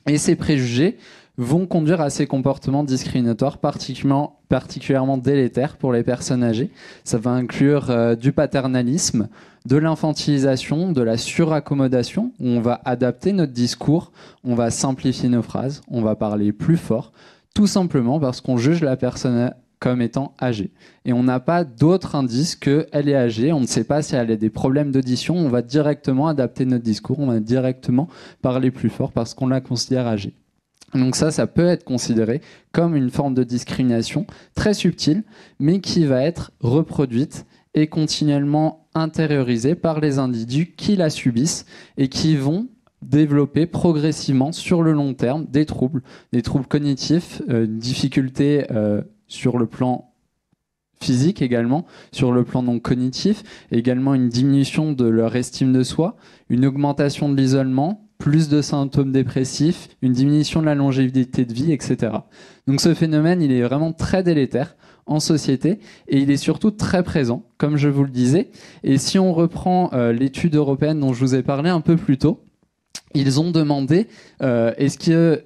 Et ces préjugés vont conduire à ces comportements discriminatoires particulièrement délétères pour les personnes âgées. Ça va inclure du paternalisme, de l'infantilisation, de la suraccommodation, où on va adapter notre discours, on va simplifier nos phrases, on va parler plus fort, tout simplement parce qu'on juge la personne comme étant âgée. Et on n'a pas d'autre indice qu'elle est âgée, on ne sait pas si elle a des problèmes d'audition, on va directement adapter notre discours, on va directement parler plus fort parce qu'on la considère âgée. Donc ça peut être considéré comme une forme de discrimination très subtile, mais qui va être reproduite et continuellement intériorisée par les individus qui la subissent et qui vont développer progressivement sur le long terme des troubles cognitifs, une difficulté sur le plan physique également, sur le plan non cognitif, également une diminution de leur estime de soi, une augmentation de l'isolement, plus de symptômes dépressifs, une diminution de la longévité de vie, etc. Donc ce phénomène, il est vraiment très délétère en société et il est surtout très présent, comme je vous le disais. Et si on reprend l'étude européenne dont je vous ai parlé un peu plus tôt, ils ont demandé est-ce que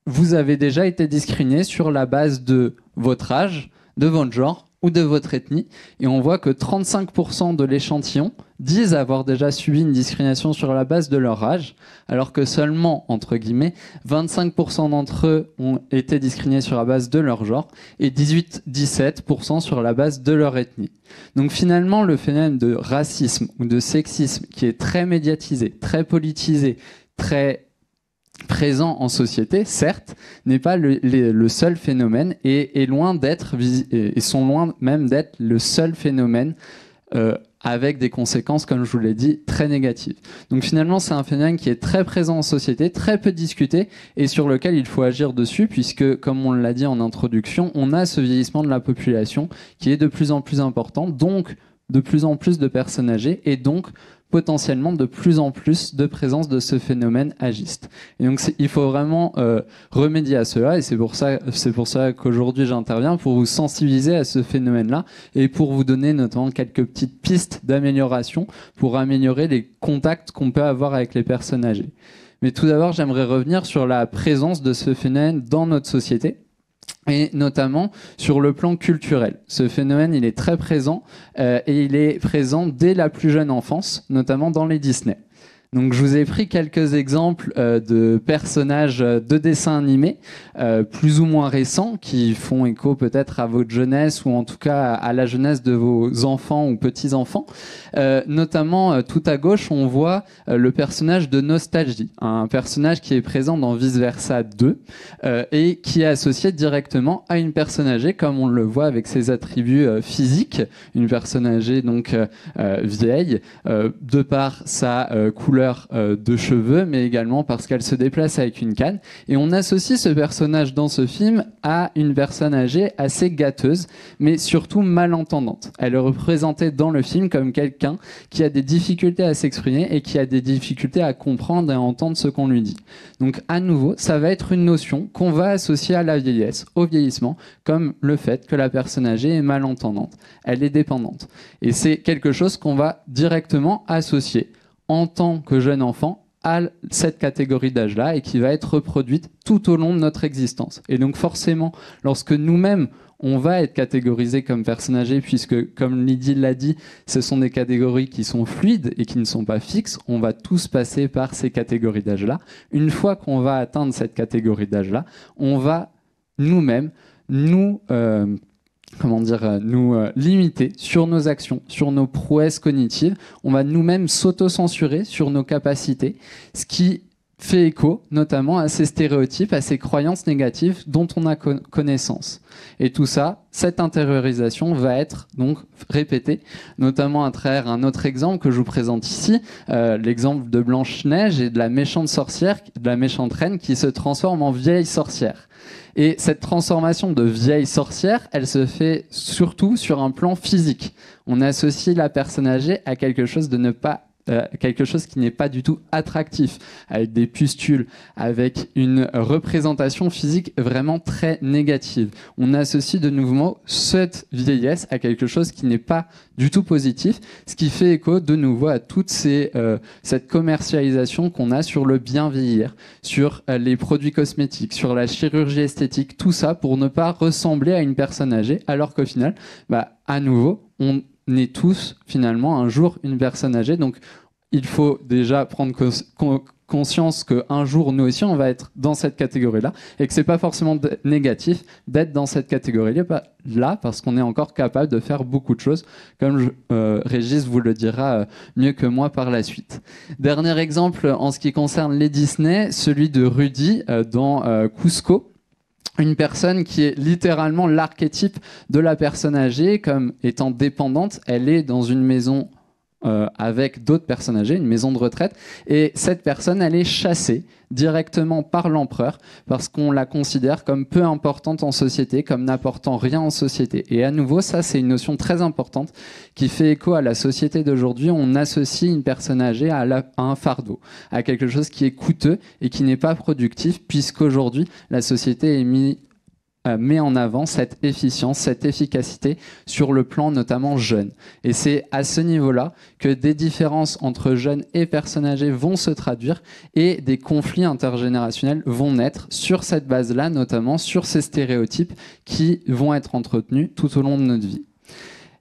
vous avez déjà été discriminé sur la base de votre âge, de votre genre ou de votre ethnie, et on voit que 35% de l'échantillon disent avoir déjà subi une discrimination sur la base de leur âge, alors que seulement, entre guillemets, 25% d'entre eux ont été discriminés sur la base de leur genre, et 17% sur la base de leur ethnie. Donc finalement, le phénomène de racisme ou de sexisme, qui est très médiatisé, très politisé, très présent en société, certes, n'est pas le seul phénomène et sont loin même d'être le seul phénomène avec des conséquences, comme je vous l'ai dit, très négatives. Donc finalement, c'est un phénomène qui est très présent en société, très peu discuté et sur lequel il faut agir dessus puisque, comme on l'a dit en introduction, on a ce vieillissement de la population qui est de plus en plus important, donc de plus en plus de personnes âgées et donc potentiellement de plus en plus de présence de ce phénomène agiste. Et donc il faut vraiment remédier à cela, et c'est pour ça qu'aujourd'hui j'interviens, pour vous sensibiliser à ce phénomène-là et pour vous donner notamment quelques petites pistes d'amélioration pour améliorer les contacts qu'on peut avoir avec les personnes âgées. Mais tout d'abord, j'aimerais revenir sur la présence de ce phénomène dans notre société, et notamment sur le plan culturel. Ce phénomène, il est très présent, et il est présent dès la plus jeune enfance, notamment dans les Disney. Donc je vous ai pris quelques exemples de personnages de dessins animés plus ou moins récents qui font écho peut-être à votre jeunesse ou en tout cas à la jeunesse de vos enfants ou petits-enfants. Notamment tout à gauche, on voit le personnage de Nostalgie, un personnage qui est présent dans Vice Versa 2 et qui est associé directement à une personne âgée, comme on le voit avec ses attributs physiques, une personne âgée donc vieille, de par sa couleur de cheveux, mais également parce qu'elle se déplace avec une canne. Et on associe ce personnage dans ce film à une personne âgée assez gâteuse, mais surtout malentendante. Elle est représentée dans le film comme quelqu'un qui a des difficultés à s'exprimer et qui a des difficultés à comprendre et à entendre ce qu'on lui dit. Donc à nouveau, ça va être une notion qu'on va associer à la vieillesse, au vieillissement, comme le fait que la personne âgée est malentendante, elle est dépendante. Et c'est quelque chose qu'on va directement associer en tant que jeune enfant à cette catégorie d'âge-là et qui va être reproduite tout au long de notre existence. Et donc forcément, lorsque nous-mêmes, on va être catégorisé comme personne âgée, puisque, comme Lydie l'a dit, ce sont des catégories qui sont fluides et qui ne sont pas fixes. On va tous passer par ces catégories d'âge-là. Une fois qu'on va atteindre cette catégorie d'âge-là, on va nous-mêmes nous limiter sur nos actions, sur nos prouesses cognitives. On va nous-mêmes s'auto-censurer sur nos capacités, ce qui fait écho notamment à ces stéréotypes, à ces croyances négatives dont on a connaissance. Et tout ça, cette intériorisation va être donc répétée, notamment à travers un autre exemple que je vous présente ici, l'exemple de Blanche-Neige et de la méchante sorcière, de la méchante reine qui se transforme en vieille sorcière. Et cette transformation de vieille sorcière, elle se fait surtout sur un plan physique. On associe la personne âgée à quelque chose quelque chose qui n'est pas du tout attractif, avec des pustules, avec une représentation physique vraiment très négative. On associe de nouveau cette vieillesse à quelque chose qui n'est pas du tout positif, ce qui fait écho de nouveau à toute cette commercialisation qu'on a sur le bien vieillir, sur les produits cosmétiques, sur la chirurgie esthétique, tout ça pour ne pas ressembler à une personne âgée, alors qu'au final, à nouveau, on est tous finalement un jour une personne âgée. Donc il faut déjà prendre conscience qu'un jour nous aussi on va être dans cette catégorie-là et que c'est pas forcément négatif d'être dans cette catégorie-là parce qu'on est encore capable de faire beaucoup de choses, comme Régis vous le dira mieux que moi par la suite. Dernier exemple en ce qui concerne les Disney, celui de Rudy dans Cusco. Une personne qui est littéralement l'archétype de la personne âgée, comme étant dépendante. Elle est dans une maison avec d'autres personnes âgées, une maison de retraite, et cette personne, elle est chassée directement par l'empereur parce qu'on la considère comme peu importante en société, comme n'apportant rien en société. Et à nouveau, ça, c'est une notion très importante qui fait écho à la société d'aujourd'hui. On associe une personne âgée à un fardeau, à quelque chose qui est coûteux et qui n'est pas productif, puisqu'aujourd'hui, la société met en avant cette efficience, cette efficacité sur le plan notamment jeune. Et c'est à ce niveau-là que des différences entre jeunes et personnes âgées vont se traduire et des conflits intergénérationnels vont naître sur cette base-là, notamment sur ces stéréotypes qui vont être entretenus tout au long de notre vie.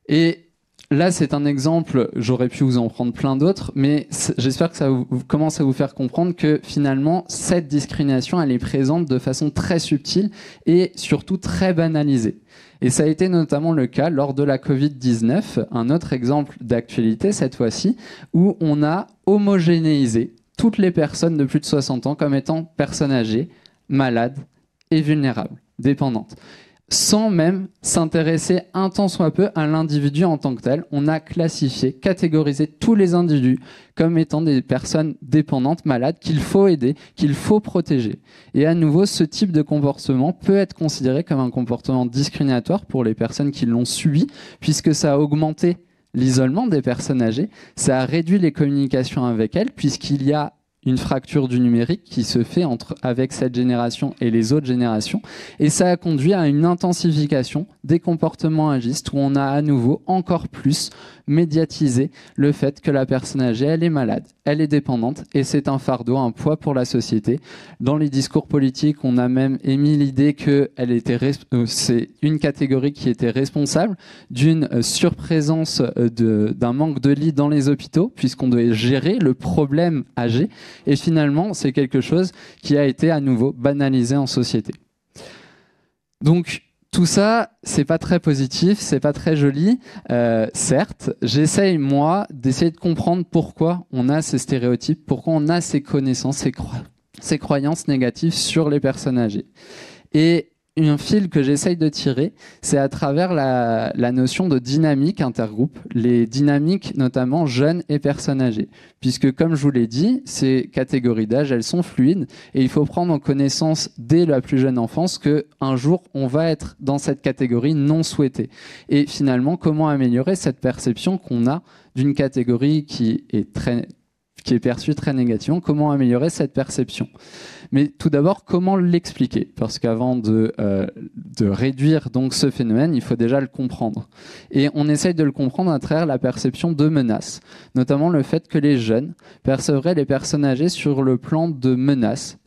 Et là, c'est un exemple, j'aurais pu vous en prendre plein d'autres, mais j'espère que ça commence à vous faire comprendre que finalement, cette discrimination, elle est présente de façon très subtile et surtout très banalisée. Et ça a été notamment le cas lors de la Covid-19, un autre exemple d'actualité cette fois-ci, où on a homogénéisé toutes les personnes de plus de 60 ans comme étant personnes âgées, malades et vulnérables, dépendantes. Sans même s'intéresser un tant soit peu à l'individu en tant que tel. On a classifié, catégorisé tous les individus comme étant des personnes dépendantes, malades, qu'il faut aider, qu'il faut protéger. Et à nouveau, ce type de comportement peut être considéré comme un comportement discriminatoire pour les personnes qui l'ont subi, puisque ça a augmenté l'isolement des personnes âgées, ça a réduit les communications avec elles, puisqu'il y a une fracture du numérique qui se fait avec cette génération et les autres générations. Et ça a conduit à une intensification des comportements agistes où on a à nouveau encore plus médiatisé le fait que la personne âgée, elle est malade, elle est dépendante et c'est un fardeau, un poids pour la société. Dans les discours politiques, on a même émis l'idée que c'est une catégorie qui était responsable d'une surprésence d'un manque de lits dans les hôpitaux, puisqu'on devait gérer le problème âgé. Et finalement, c'est quelque chose qui a été à nouveau banalisé en société. Donc, tout ça, c'est pas très positif, c'est pas très joli. Certes, j'essaye, moi, d'essayer de comprendre pourquoi on a ces stéréotypes, pourquoi on a ces connaissances, ces croyances négatives sur les personnes âgées. Et un fil que j'essaye de tirer, c'est à travers la notion de dynamique intergroupe, les dynamiques notamment jeunes et personnes âgées. Puisque, comme je vous l'ai dit, ces catégories d'âge, elles sont fluides et il faut prendre en connaissance dès la plus jeune enfance qu'un jour, on va être dans cette catégorie non souhaitée. Et finalement, comment améliorer cette perception qu'on a d'une catégorie qui est perçue très négativement, comment améliorer cette perception ? Mais tout d'abord, comment l'expliquer ? Parce qu'avant de réduire donc ce phénomène, il faut déjà le comprendre. Et on essaye de le comprendre à travers la perception de menaces, notamment le fait que les jeunes percevraient les personnes âgées sur le plan de menaces,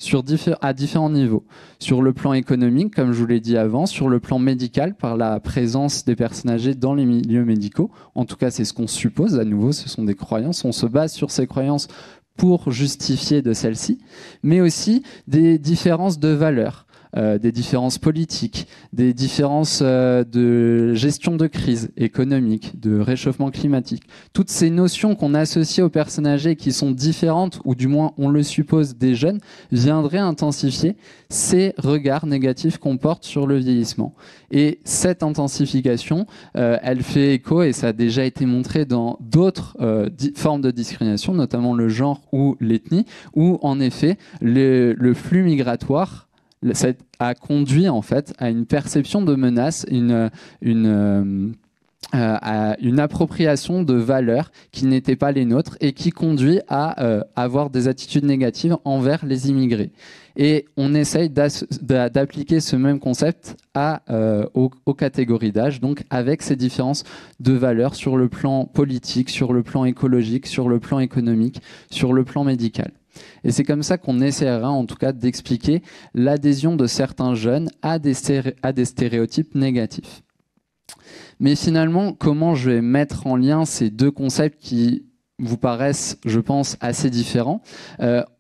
à différents niveaux. Sur le plan économique, comme je vous l'ai dit avant, sur le plan médical, par la présence des personnes âgées dans les milieux médicaux. En tout cas, c'est ce qu'on suppose. À nouveau, ce sont des croyances. On se base sur ces croyances pour justifier de celles-ci, mais aussi des différences de valeurs, des différences politiques, des différences de gestion de crise économique, de réchauffement climatique. Toutes ces notions qu'on associe aux personnes âgées qui sont différentes, ou du moins on le suppose des jeunes, viendraient intensifier ces regards négatifs qu'on porte sur le vieillissement. Et cette intensification, elle fait écho, et ça a déjà été montré dans d'autres formes de discrimination, notamment le genre ou l'ethnie, où en effet le flux migratoire a conduit en fait à une perception de menace, à une appropriation de valeurs qui n'étaient pas les nôtres et qui conduit à avoir des attitudes négatives envers les immigrés. Et on essaye d'appliquer ce même concept aux catégories d'âge, donc avec ces différences de valeurs sur le plan politique, sur le plan écologique, sur le plan économique, sur le plan médical. Et c'est comme ça qu'on essaiera en tout cas d'expliquer l'adhésion de certains jeunes à des stéréotypes négatifs. Mais finalement, comment je vais mettre en lien ces deux concepts qui vous paraissent, je pense, assez différents ?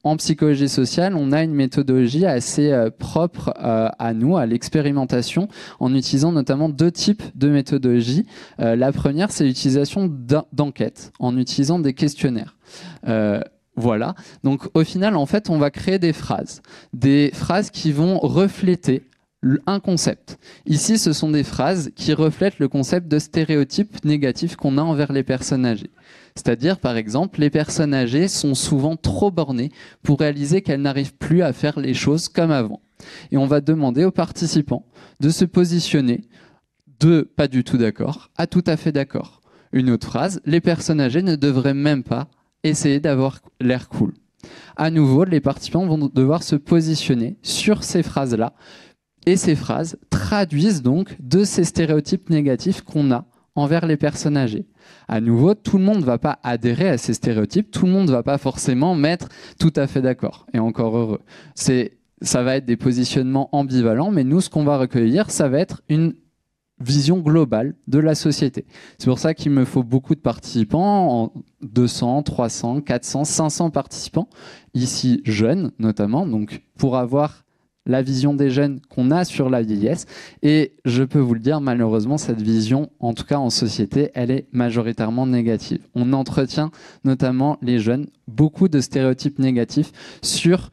En psychologie sociale, on a une méthodologie assez propre à nous, à l'expérimentation, en utilisant notamment deux types de méthodologies. La première, c'est l'utilisation d'enquêtes, en utilisant des questionnaires. Voilà. Donc, au final, en fait, on va créer des phrases qui vont refléter un concept. Ici, ce sont des phrases qui reflètent le concept de stéréotype négatif qu'on a envers les personnes âgées. C'est-à-dire, par exemple, les personnes âgées sont souvent trop bornées pour réaliser qu'elles n'arrivent plus à faire les choses comme avant. Et on va demander aux participants de se positionner de pas du tout d'accord à tout à fait d'accord. Une autre phrase, les personnes âgées ne devraient même pas essayer d'avoir l'air cool. À nouveau, les participants vont devoir se positionner sur ces phrases-là, et ces phrases traduisent donc de ces stéréotypes négatifs qu'on a envers les personnes âgées. À nouveau, tout le monde ne va pas adhérer à ces stéréotypes, tout le monde ne va pas forcément mettre tout à fait d'accord, et encore heureux. Ça va être des positionnements ambivalents, mais nous, ce qu'on va recueillir, ça va être une vision globale de la société. C'est pour ça qu'il me faut beaucoup de participants, 200, 300, 400, 500 participants, ici jeunes notamment, donc pour avoir la vision des jeunes qu'on a sur la vieillesse. Et je peux vous le dire, malheureusement, cette vision, en tout cas en société, elle est majoritairement négative. On entretient, notamment les jeunes, beaucoup de stéréotypes négatifs sur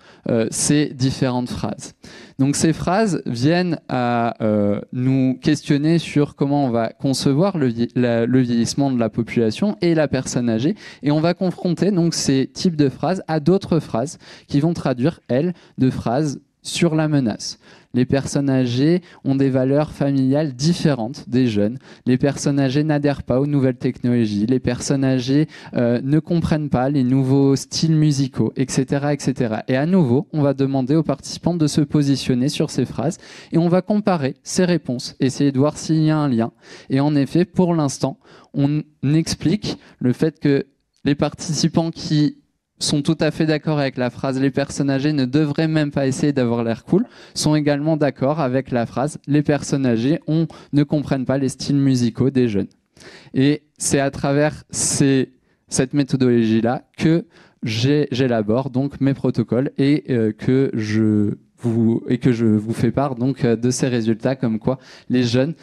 ces différentes phrases. Donc ces phrases viennent à nous questionner sur comment on va concevoir le vieillissement de la population et la personne âgée. Et on va confronter donc ces types de phrases à d'autres phrases qui vont traduire, elles, de phrases sur la menace. Les personnes âgées ont des valeurs familiales différentes des jeunes. Les personnes âgées n'adhèrent pas aux nouvelles technologies. Les personnes âgées ne comprennent pas les nouveaux styles musicaux, etc., etc. Et à nouveau, on va demander aux participants de se positionner sur ces phrases et on va comparer ces réponses, essayer de voir s'il y a un lien. Et en effet, pour l'instant, on explique le fait que les participants qui sont tout à fait d'accord avec la phrase « les personnes âgées ne devraient même pas essayer d'avoir l'air cool » sont également d'accord avec la phrase « les personnes âgées ne comprennent pas les styles musicaux des jeunes ». Et c'est à travers cette méthodologie-là que j'élabore donc mes protocoles et que je vous fais part donc de ces résultats comme quoi les jeunes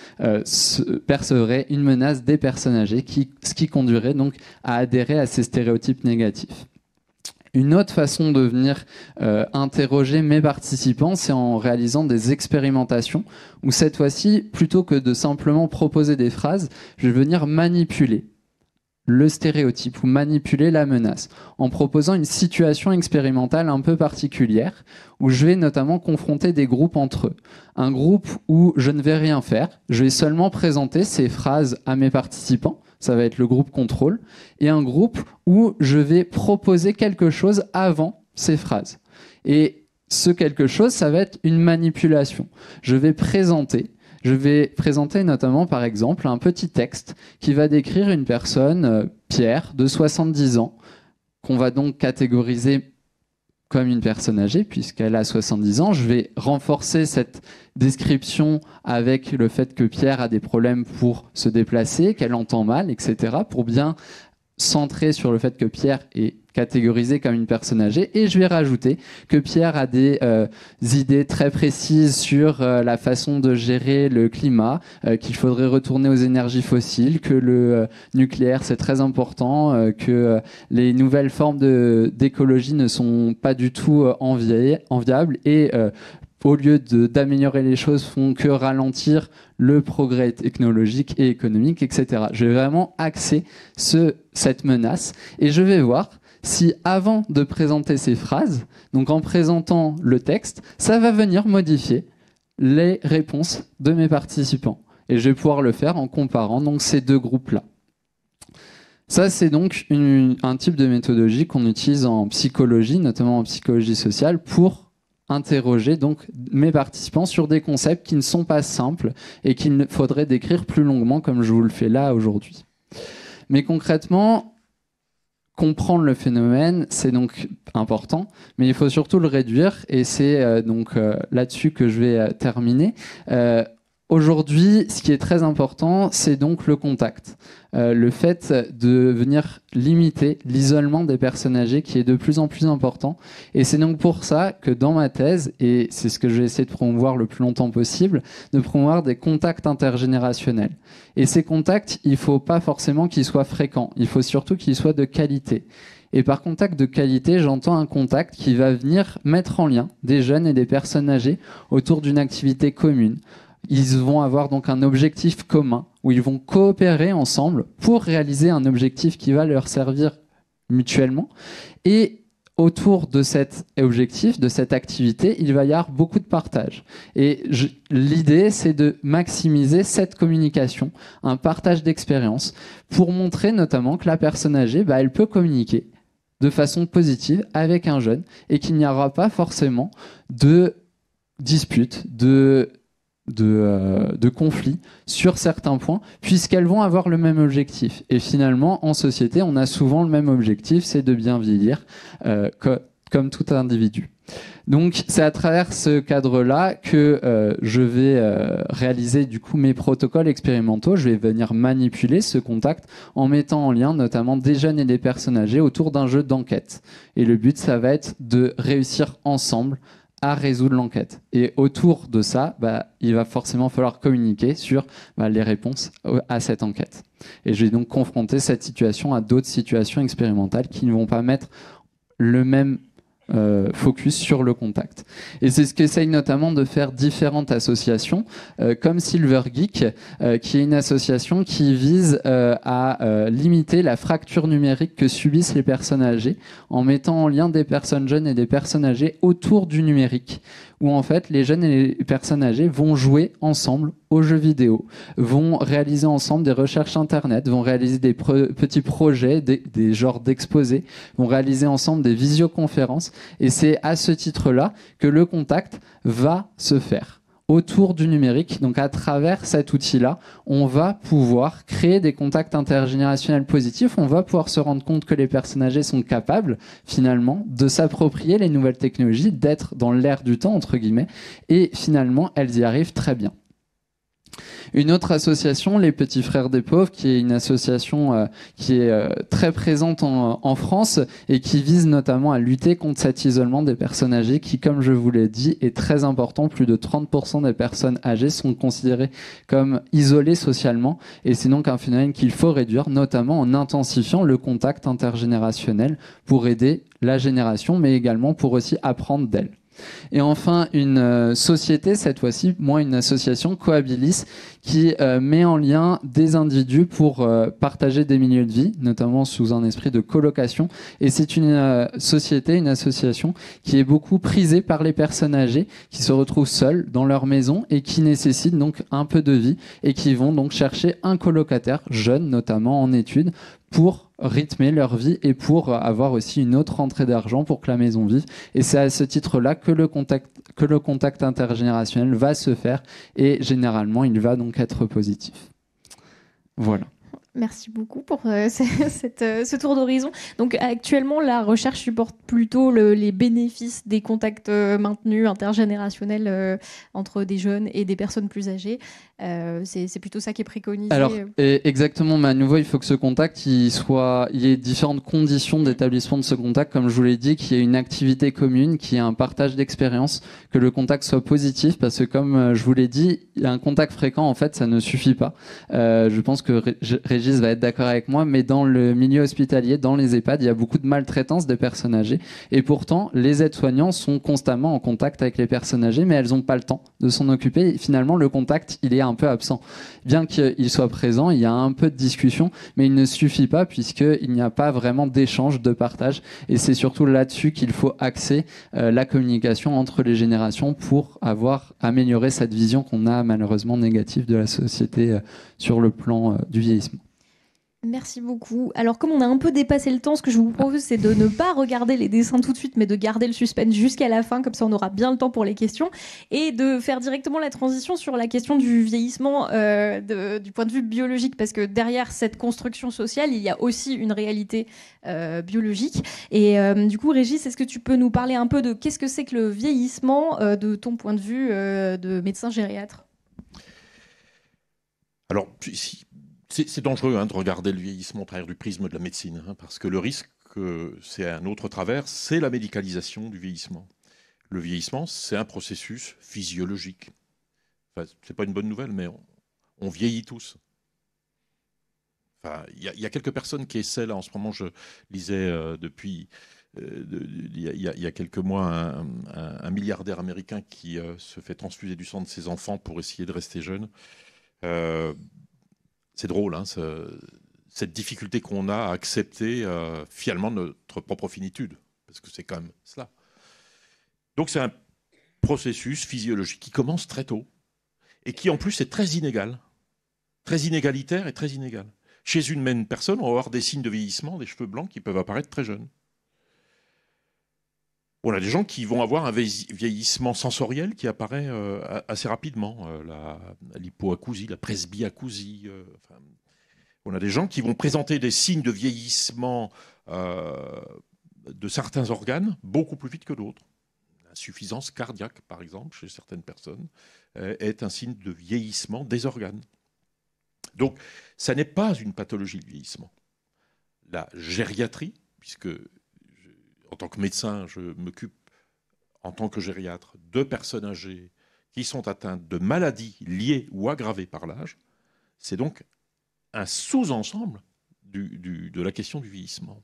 percevraient une menace des personnes âgées, ce qui conduirait donc à adhérer à ces stéréotypes négatifs. Une autre façon de venir interroger mes participants, c'est en réalisant des expérimentations où cette fois-ci, plutôt que de simplement proposer des phrases, je vais venir manipuler le stéréotype ou manipuler la menace en proposant une situation expérimentale un peu particulière où je vais notamment confronter des groupes entre eux. Un groupe où je ne vais rien faire, je vais seulement présenter ces phrases à mes participants. Ça va être le groupe contrôle, et un groupe où je vais proposer quelque chose avant ces phrases. Et ce quelque chose, ça va être une manipulation. Je vais présenter notamment, par exemple, un petit texte qui va décrire une personne, Pierre, de 70 ans, qu'on va donc catégoriser comme une personne âgée, puisqu'elle a 70 ans. Je vais renforcer cette description avec le fait que Pierre a des problèmes pour se déplacer, qu'elle entend mal, etc., pour bien centrer sur le fait que Pierre est catégorisé comme une personne âgée. Et je vais rajouter que Pierre a des idées très précises sur la façon de gérer le climat, qu'il faudrait retourner aux énergies fossiles, que le nucléaire c'est très important, que les nouvelles formes d'écologie ne sont pas du tout enviables et au lieu d'améliorer les choses, font que ralentir le progrès technologique et économique, etc. Je vais vraiment axer cette menace et je vais voir si avant de présenter ces phrases, donc en présentant le texte, ça va venir modifier les réponses de mes participants. Et je vais pouvoir le faire en comparant donc ces deux groupes-là. Ça, c'est donc un type de méthodologie qu'on utilise en psychologie, notamment en psychologie sociale, pour interroger donc mes participants sur des concepts qui ne sont pas simples et qu'il faudrait décrire plus longuement comme je vous le fais là aujourd'hui. Mais concrètement, comprendre le phénomène, c'est donc important, mais il faut surtout le réduire et c'est donc là-dessus que je vais terminer. Aujourd'hui, ce qui est très important, c'est donc le contact. Le fait de venir limiter l'isolement des personnes âgées qui est de plus en plus important. Et c'est donc pour ça que dans ma thèse, et c'est ce que je vais essayer de promouvoir le plus longtemps possible, de promouvoir des contacts intergénérationnels. Et ces contacts, il ne faut pas forcément qu'ils soient fréquents, il faut surtout qu'ils soient de qualité. Et par contact de qualité, j'entends un contact qui va venir mettre en lien des jeunes et des personnes âgées autour d'une activité commune. Ils vont avoir donc un objectif commun où ils vont coopérer ensemble pour réaliser un objectif qui va leur servir mutuellement. Et autour de cet objectif, de cette activité, il va y avoir beaucoup de partage. Et l'idée, c'est de maximiser cette communication, un partage d'expérience, pour montrer notamment que la personne âgée, elle peut communiquer de façon positive avec un jeune et qu'il n'y aura pas forcément de disputes, de conflits sur certains points, puisqu'elles vont avoir le même objectif. Et finalement, en société, on a souvent le même objectif, c'est de bien vieillir comme tout individu. Donc, c'est à travers ce cadre-là que je vais réaliser du coup mes protocoles expérimentaux. Je vais venir manipuler ce contact en mettant en lien notamment des jeunes et des personnes âgées autour d'un jeu d'enquête. Et le but, ça va être de réussir ensemble à résoudre l'enquête. Et autour de ça, il va forcément falloir communiquer sur les réponses à cette enquête. Et je vais donc confronter cette situation à d'autres situations expérimentales qui ne vont pas mettre le même focus sur le contact. Et c'est ce qu'essayent notamment de faire différentes associations, comme Silver Geek, qui est une association qui vise à limiter la fracture numérique que subissent les personnes âgées en mettant en lien des personnes jeunes et des personnes âgées autour du numérique, où en fait les jeunes et les personnes âgées vont jouer ensemble aux jeux vidéo, vont réaliser ensemble des recherches internet, vont réaliser des petits projets, des genres d'exposés, vont réaliser ensemble des visioconférences, et c'est à ce titre-là que le contact va se faire autour du numérique. Donc à travers cet outil-là, on va pouvoir créer des contacts intergénérationnels positifs, on va pouvoir se rendre compte que les personnes âgées sont capables finalement de s'approprier les nouvelles technologies, d'être dans l'air du temps entre guillemets, et finalement elles y arrivent très bien. Une autre association, les Petits Frères des Pauvres, qui est une association qui est très présente en France et qui vise notamment à lutter contre cet isolement des personnes âgées qui, comme je vous l'ai dit, est très important. Plus de 30% des personnes âgées sont considérées comme isolées socialement, et c'est donc un phénomène qu'il faut réduire, notamment en intensifiant le contact intergénérationnel pour aider la génération, mais également pour aussi apprendre d'elle. Et enfin, une société, cette fois-ci, moins une association, Cohabilis, qui met en lien des individus pour partager des milieux de vie, notamment sous un esprit de colocation. Et c'est une société, une association qui est beaucoup prisée par les personnes âgées, qui se retrouvent seules dans leur maison et qui nécessitent donc un peu de vie et qui vont donc chercher un colocataire, jeune notamment en études, pour rythmer leur vie et pour avoir aussi une autre rentrée d'argent pour que la maison vive. Et c'est à ce titre-là que le contact intergénérationnel va se faire, et généralement, il va donc être positif. Voilà. Merci beaucoup pour ce tour d'horizon. Donc actuellement, la recherche supporte plutôt les bénéfices des contacts maintenus intergénérationnels entre des jeunes et des personnes plus âgées. C'est plutôt ça qui est préconisé. Alors, exactement, mais à nouveau, il faut que ce contact, il y ait différentes conditions d'établissement de ce contact, comme je vous l'ai dit, qu'il y ait une activité commune, qu'il y ait un partage d'expérience, que le contact soit positif, parce que comme je vous l'ai dit, un contact fréquent, en fait, ça ne suffit pas. Je pense que Régis va être d'accord avec moi, mais dans le milieu hospitalier, dans les EHPAD, il y a beaucoup de maltraitance des personnes âgées, et pourtant, les aides-soignants sont constamment en contact avec les personnes âgées, mais elles n'ont pas le temps de s'en occuper, et finalement, le contact, il est un peu absent. Bien qu'il soit présent, il y a un peu de discussion, mais il ne suffit pas puisqu'il n'y a pas vraiment d'échange, de partage. Et c'est surtout là-dessus qu'il faut axer la communication entre les générations pour améliorer cette vision qu'on a malheureusement négative de la société sur le plan du vieillissement. Merci beaucoup. Alors, comme on a un peu dépassé le temps, ce que je vous propose, c'est de ne pas regarder les dessins tout de suite, mais de garder le suspense jusqu'à la fin, comme ça on aura bien le temps pour les questions, et de faire directement la transition sur la question du vieillissement du point de vue biologique, parce que derrière cette construction sociale, il y a aussi une réalité biologique. Et du coup, Régis, est-ce que tu peux nous parler un peu de qu'est-ce que c'est que le vieillissement de ton point de vue de médecin gériatre ? Alors, c'est dangereux de regarder le vieillissement à travers du prisme de la médecine, parce que le risque, c'est un autre travers, c'est la médicalisation du vieillissement. Le vieillissement, c'est un processus physiologique. Enfin, c'est pas une bonne nouvelle, mais on vieillit tous. Enfin, il y a quelques personnes qui essaient, là en ce moment, je lisais depuis il y a quelques mois un milliardaire américain qui se fait transfuser du sang de ses enfants pour essayer de rester jeune. C'est drôle, cette difficulté qu'on a à accepter finalement notre propre finitude, parce que c'est quand même cela. Donc c'est un processus physiologique qui commence très tôt et qui en plus est très inégal, très inégalitaire et très inégal. Chez une même personne, on va avoir des signes de vieillissement, des cheveux blancs qui peuvent apparaître très jeunes. On a des gens qui vont avoir un vieillissement sensoriel qui apparaît assez rapidement, l'hypoacousie, la presbyacousie. On a des gens qui vont présenter des signes de vieillissement de certains organes beaucoup plus vite que d'autres. L'insuffisance cardiaque, par exemple, chez certaines personnes, est un signe de vieillissement des organes. Donc, ça n'est pas une pathologie de vieillissement. La gériatrie, puisque en tant que médecin, je m'occupe en tant que gériatre de personnes âgées qui sont atteintes de maladies liées ou aggravées par l'âge, c'est donc un sous-ensemble de la question du vieillissement.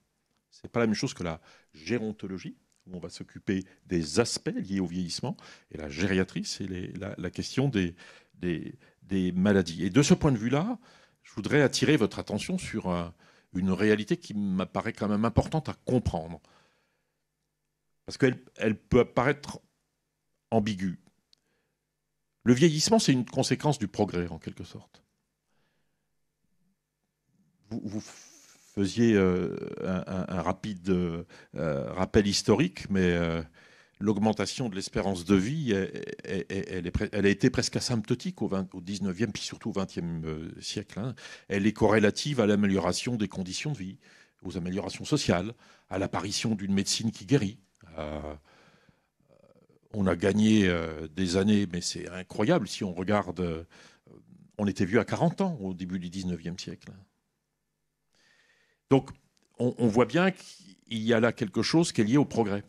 Ce n'est pas la même chose que la gérontologie, où on va s'occuper des aspects liés au vieillissement, et la gériatrie, c'est la question des maladies. Et de ce point de vue-là, je voudrais attirer votre attention sur une réalité qui m'apparaît quand même importante à comprendre. Parce qu'elle peut apparaître ambigu. Le vieillissement, c'est une conséquence du progrès, en quelque sorte. Vous faisiez un rapide rappel historique, mais l'augmentation de l'espérance de vie, elle a été presque asymptotique au 19e, puis surtout au 20e siècle. Hein. Elle est corrélative à l'amélioration des conditions de vie, aux améliorations sociales, à l'apparition d'une médecine qui guérit. On a gagné des années, mais c'est incroyable si on regarde. On était vieux à 40 ans au début du 19e siècle. Donc, on voit bien qu'il y a là quelque chose qui est lié au progrès.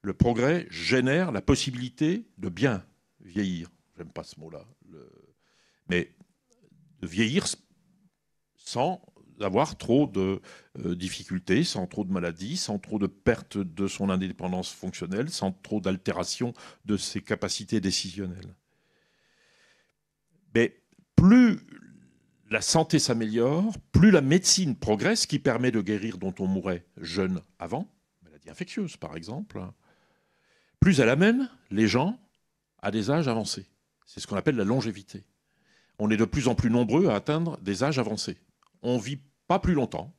Le progrès génère la possibilité de bien vieillir. J'aime pas ce mot-là. Mais de vieillir sans avoir trop de difficultés, sans trop de maladies, sans trop de perte de son indépendance fonctionnelle, sans trop d'altération de ses capacités décisionnelles. Mais plus la santé s'améliore, plus la médecine progresse, qui permet de guérir dont on mourait jeune avant, maladie infectieuse par exemple, plus elle amène les gens à des âges avancés. C'est ce qu'on appelle la longévité. On est de plus en plus nombreux à atteindre des âges avancés. On ne vit pas plus longtemps,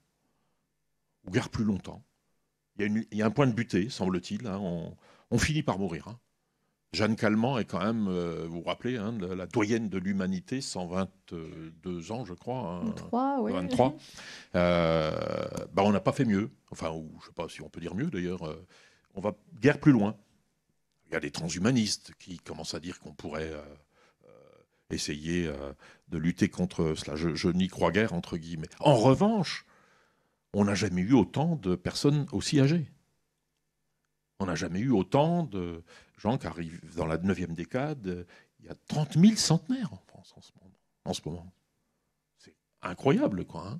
ou guère plus longtemps. Il y a un point de butée, semble-t-il. Hein, on finit par mourir. Hein. Jeanne Calment est quand même, vous vous rappelez, hein, la doyenne de l'humanité, 122 ans, je crois. Hein, 23, oui. 23. On n'a pas fait mieux. Enfin, ou, je ne sais pas si on peut dire mieux, d'ailleurs. On va guère plus loin. Il y a des transhumanistes qui commencent à dire qu'on pourrait essayer de lutter contre cela. Je n'y crois guère, entre guillemets. En revanche, on n'a jamais eu autant de personnes aussi âgées. On n'a jamais eu autant de gens qui arrivent dans la 9e décade. Il y a 30 000 centenaires en France en ce moment. C'est incroyable, quoi. Hein.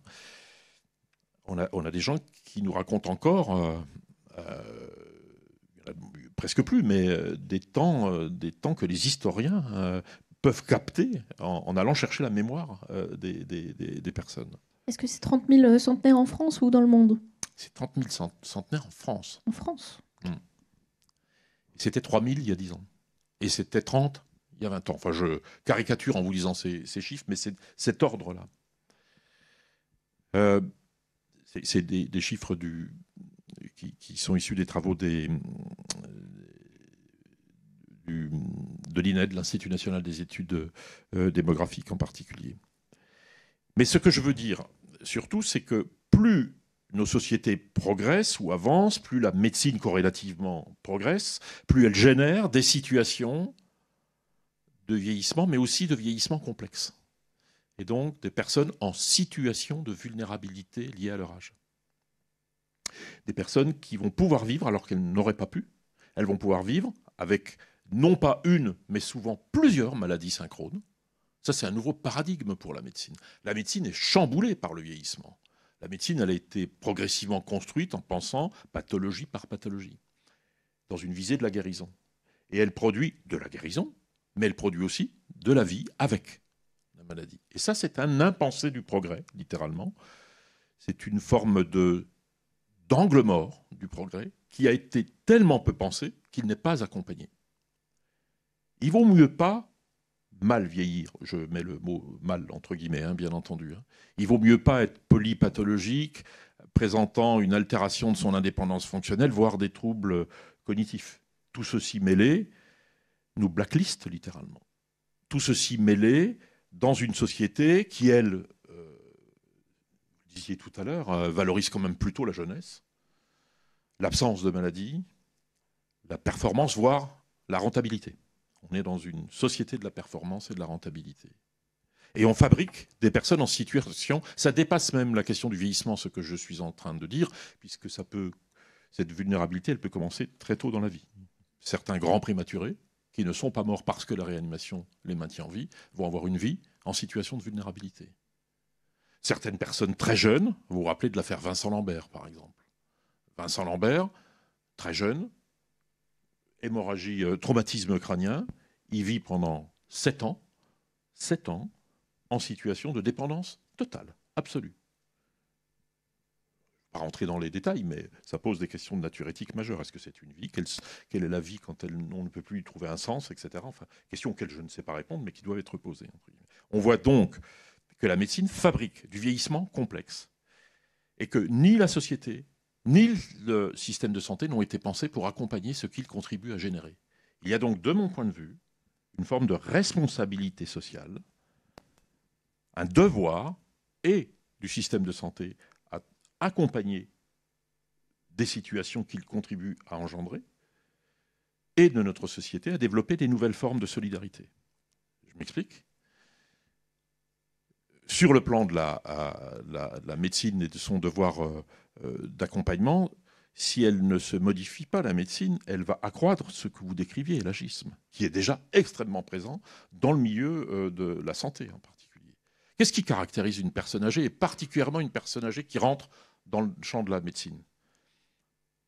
On a des gens qui nous racontent encore, presque plus, mais des temps que les historiens peuvent capter en allant chercher la mémoire des personnes. Est-ce que c'est 30 000 centenaires en France ou dans le monde? C'est 30 000 centenaires en France. En France. C'était 3 000 il y a 10 ans. Et c'était 30 il y a 20 ans. Enfin, je caricature en vous lisant ces chiffres, mais c'est cet ordre-là. C'est des chiffres qui sont issus des travaux de l'INED, l'Institut national des études démographiques en particulier. Mais ce que je veux dire, surtout, c'est que plus nos sociétés progressent ou avancent, plus la médecine corrélativement progresse, plus elle génère des situations de vieillissement, mais aussi de vieillissement complexe. Et donc des personnes en situation de vulnérabilité liée à leur âge. Des personnes qui vont pouvoir vivre alors qu'elles n'auraient pas pu. Elles vont pouvoir vivre avec non pas une, mais souvent plusieurs maladies synchrones. Ça, c'est un nouveau paradigme pour la médecine. La médecine est chamboulée par le vieillissement. La médecine, elle a été progressivement construite en pensant pathologie par pathologie, dans une visée de la guérison. Et elle produit de la guérison, mais elle produit aussi de la vie avec la maladie. Et ça, c'est un impensé du progrès, littéralement. C'est une forme d'angle mort du progrès qui a été tellement peu pensé qu'il n'est pas accompagné. Il vaut mieux pas mal vieillir, je mets le mot mal entre guillemets, hein, bien entendu. Hein. Il vaut mieux pas être polypathologique, présentant une altération de son indépendance fonctionnelle, voire des troubles cognitifs. Tout ceci mêlé nous blacklist littéralement. Tout ceci mêlé dans une société qui, elle, vous disiez tout à l'heure, valorise quand même plutôt la jeunesse, l'absence de maladie, la performance, voire la rentabilité. On est dans une société de la performance et de la rentabilité. Et on fabrique des personnes en situation... Ça dépasse même la question du vieillissement, ce que je suis en train de dire, puisque cette vulnérabilité, elle peut commencer très tôt dans la vie. Certains grands prématurés, qui ne sont pas morts parce que la réanimation les maintient en vie, vont avoir une vie en situation de vulnérabilité. Certaines personnes très jeunes, vous vous rappelez de l'affaire Vincent Lambert, par exemple. Vincent Lambert, très jeune, hémorragie, traumatisme crânien, il vit pendant 7 ans, en situation de dépendance totale, absolue. pas rentrer dans les détails, mais ça pose des questions de nature éthique majeure. Est-ce que c'est une vie? Quelle est la vie quand on ne peut plus y trouver un sens, etc. Enfin, questions auxquelles je ne sais pas répondre, mais qui doivent être posées. On voit donc que la médecine fabrique du vieillissement complexe et que ni la société, ni le système de santé n'ont été pensés pour accompagner ce qu'ils contribuent à générer. Il y a donc, de mon point de vue, une forme de responsabilité sociale, un devoir et du système de santé à accompagner des situations qu'il contribue à engendrer et de notre société à développer des nouvelles formes de solidarité. Je m'explique. Sur le plan de la médecine et de son devoir d'accompagnement, si elle ne se modifie pas, la médecine, elle va accroître ce que vous décriviez, l'agisme, qui est déjà extrêmement présent dans le milieu de la santé en particulier. Qu'est-ce qui caractérise une personne âgée, et particulièrement une personne âgée qui rentre dans le champ de la médecine?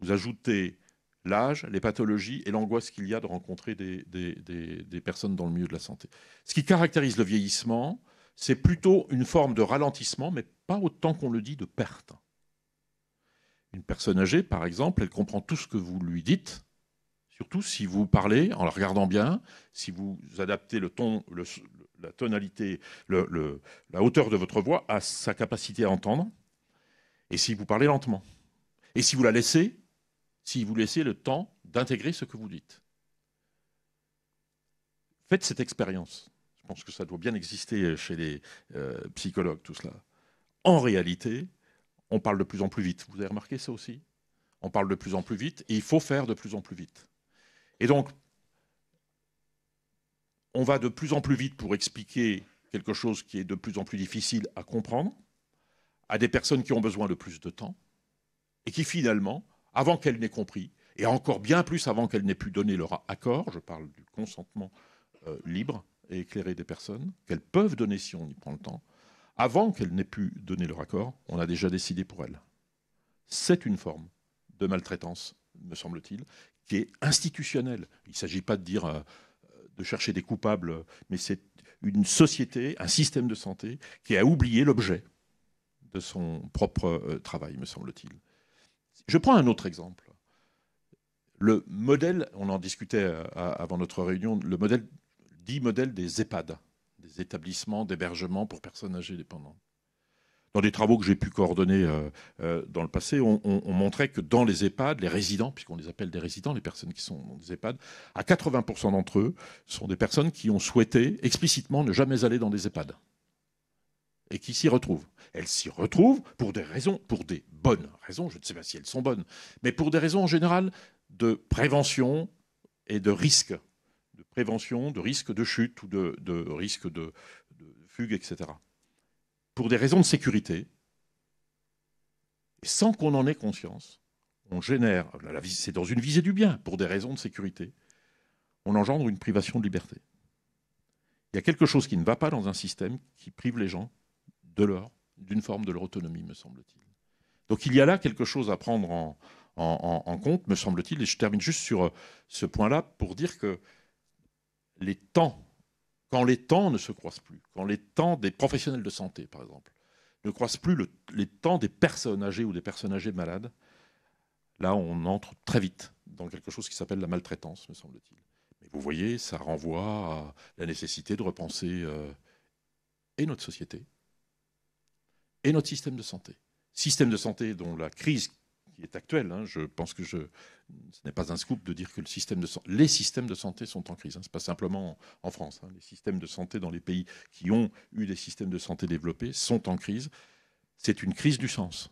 Vous ajoutez l'âge, les pathologies et l'angoisse qu'il y a de rencontrer des personnes dans le milieu de la santé. Ce qui caractérise le vieillissement, c'est plutôt une forme de ralentissement, mais pas autant qu'on le dit de perte. Une personne âgée, par exemple, elle comprend tout ce que vous lui dites, surtout si vous parlez en la regardant bien, si vous adaptez le ton, la tonalité, la hauteur de votre voix à sa capacité à entendre, et si vous parlez lentement. Et si vous la laissez, si vous laissez le temps d'intégrer ce que vous dites. Faites cette expérience. Je pense que ça doit bien exister chez les psychologues, tout cela. En réalité, on parle de plus en plus vite. Vous avez remarqué ça aussi? On parle de plus en plus vite et il faut faire de plus en plus vite. Et donc, on va de plus en plus vite pour expliquer quelque chose qui est de plus en plus difficile à comprendre à des personnes qui ont besoin de plus de temps et qui finalement, avant qu'elles n'aient compris, et encore bien plus avant qu'elles n'aient pu donner leur accord, je parle du consentement libre et éclairé des personnes, qu'elles peuvent donner si on y prend le temps, avant qu'elles n'aient pu donner leur accord, on a déjà décidé pour elles. C'est une forme de maltraitance, me semble-t-il, qui est institutionnelle. Il ne s'agit pas de dire, de chercher des coupables, mais c'est une société, un système de santé qui a oublié l'objet de son propre travail, me semble-t-il. Je prends un autre exemple. Le modèle, on en discutait avant notre réunion, le modèle des EHPAD, des établissements d'hébergement pour personnes âgées dépendantes. Dans des travaux que j'ai pu coordonner dans le passé, on montrait que dans les EHPAD, les résidents, puisqu'on les appelle des résidents, les personnes qui sont dans des EHPAD, à 80% d'entre eux sont des personnes qui ont souhaité explicitement ne jamais aller dans des EHPAD et qui s'y retrouvent. Elles s'y retrouvent pour des raisons, pour des bonnes raisons, je ne sais pas si elles sont bonnes, mais pour des raisons en général de prévention et de risque. De prévention, de risque de chute ou de risque de fugue, etc. Pour des raisons de sécurité, et sans qu'on en ait conscience, on génère, c'est dans une visée du bien, pour des raisons de sécurité, on engendre une privation de liberté. Il y a quelque chose qui ne va pas dans un système qui prive les gens d'une forme de leur autonomie, me semble-t-il. Donc il y a là quelque chose à prendre en compte, me semble-t-il, et je termine juste sur ce point-là pour dire que les temps, quand les temps ne se croisent plus, quand les temps des professionnels de santé, par exemple, ne croisent plus les temps des personnes âgées ou des personnes âgées malades, là, on entre très vite dans quelque chose qui s'appelle la maltraitance, me semble-t-il. Mais vous voyez, ça renvoie à la nécessité de repenser et notre société et notre système de santé. Système de santé dont la crise qui est actuelle, je pense que ce n'est pas un scoop de dire que les systèmes de santé sont en crise. Ce n'est pas simplement en France. Les systèmes de santé dans les pays qui ont eu des systèmes de santé développés sont en crise. C'est une crise du sens.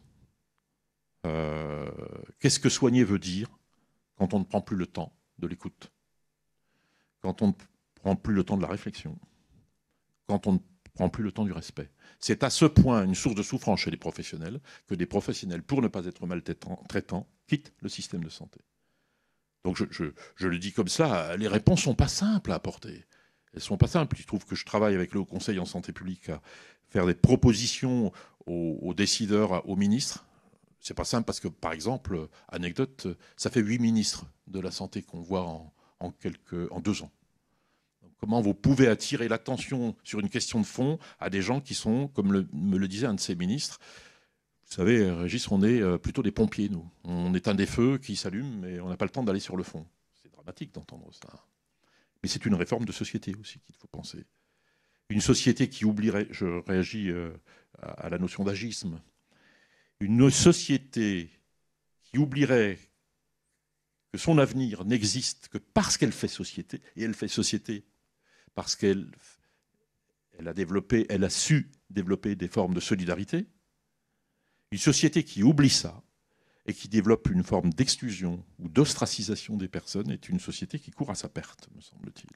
Qu'est-ce que soigner veut dire quand on ne prend plus le temps de l'écoute, quand on ne prend plus le temps de la réflexion, quand on ne prend plus le temps du respect? C'est à ce point une source de souffrance chez les professionnels que des professionnels, pour ne pas être maltraitants, quittent le système de santé. Donc je le dis comme ça, les réponses ne sont pas simples à apporter. Elles ne sont pas simples. Il trouve que je travaille avec le Haut Conseil en santé publique à faire des propositions aux décideurs, aux ministres. C'est pas simple parce que, par exemple, anecdote, ça fait 8 ministres de la santé qu'on voit en 2 ans. Comment vous pouvez attirer l'attention sur une question de fond à des gens qui sont, comme me le disait un de ces ministres, Vous savez, Régis, on est plutôt des pompiers, nous. On éteint des feux qui s'allument, mais on n'a pas le temps d'aller sur le fond. C'est dramatique d'entendre ça. Mais c'est une réforme de société aussi qu'il faut penser. Une société qui oublierait, je réagis à la notion d'agisme, une société qui oublierait que son avenir n'existe que parce qu'elle fait société, et elle fait société parce qu'elle a su développer des formes de solidarité. Une société qui oublie ça et qui développe une forme d'exclusion ou d'ostracisation des personnes est une société qui court à sa perte, me semble-t-il.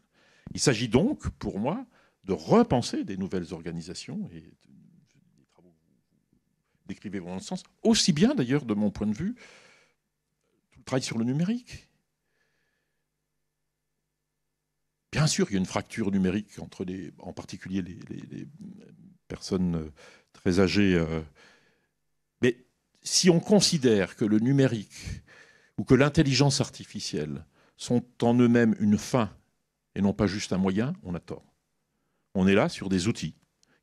Il s'agit donc, pour moi, de repenser des nouvelles organisations, et des travaux que vous décrivez dans le sens, aussi bien d'ailleurs, de mon point de vue, tout le travail sur le numérique. Bien sûr, il y a une fracture numérique entre en particulier les personnes très âgées. Mais si on considère que le numérique ou que l'intelligence artificielle sont en eux-mêmes une fin et non pas juste un moyen, on a tort. On est là sur des outils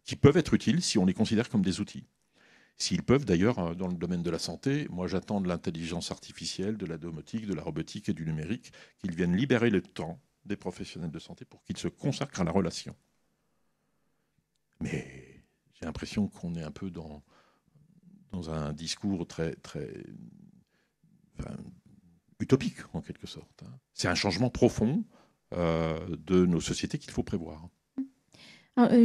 qui peuvent être utiles si on les considère comme des outils. S'ils peuvent d'ailleurs, dans le domaine de la santé, moi j'attends de l'intelligence artificielle, de la domotique, de la robotique et du numérique, qu'ils viennent libérer le temps des professionnels de santé pour qu'ils se consacrent à la relation. Mais j'ai l'impression qu'on est un peu dans un discours très utopique, en quelque sorte. C'est un changement profond de nos sociétés qu'il faut prévoir.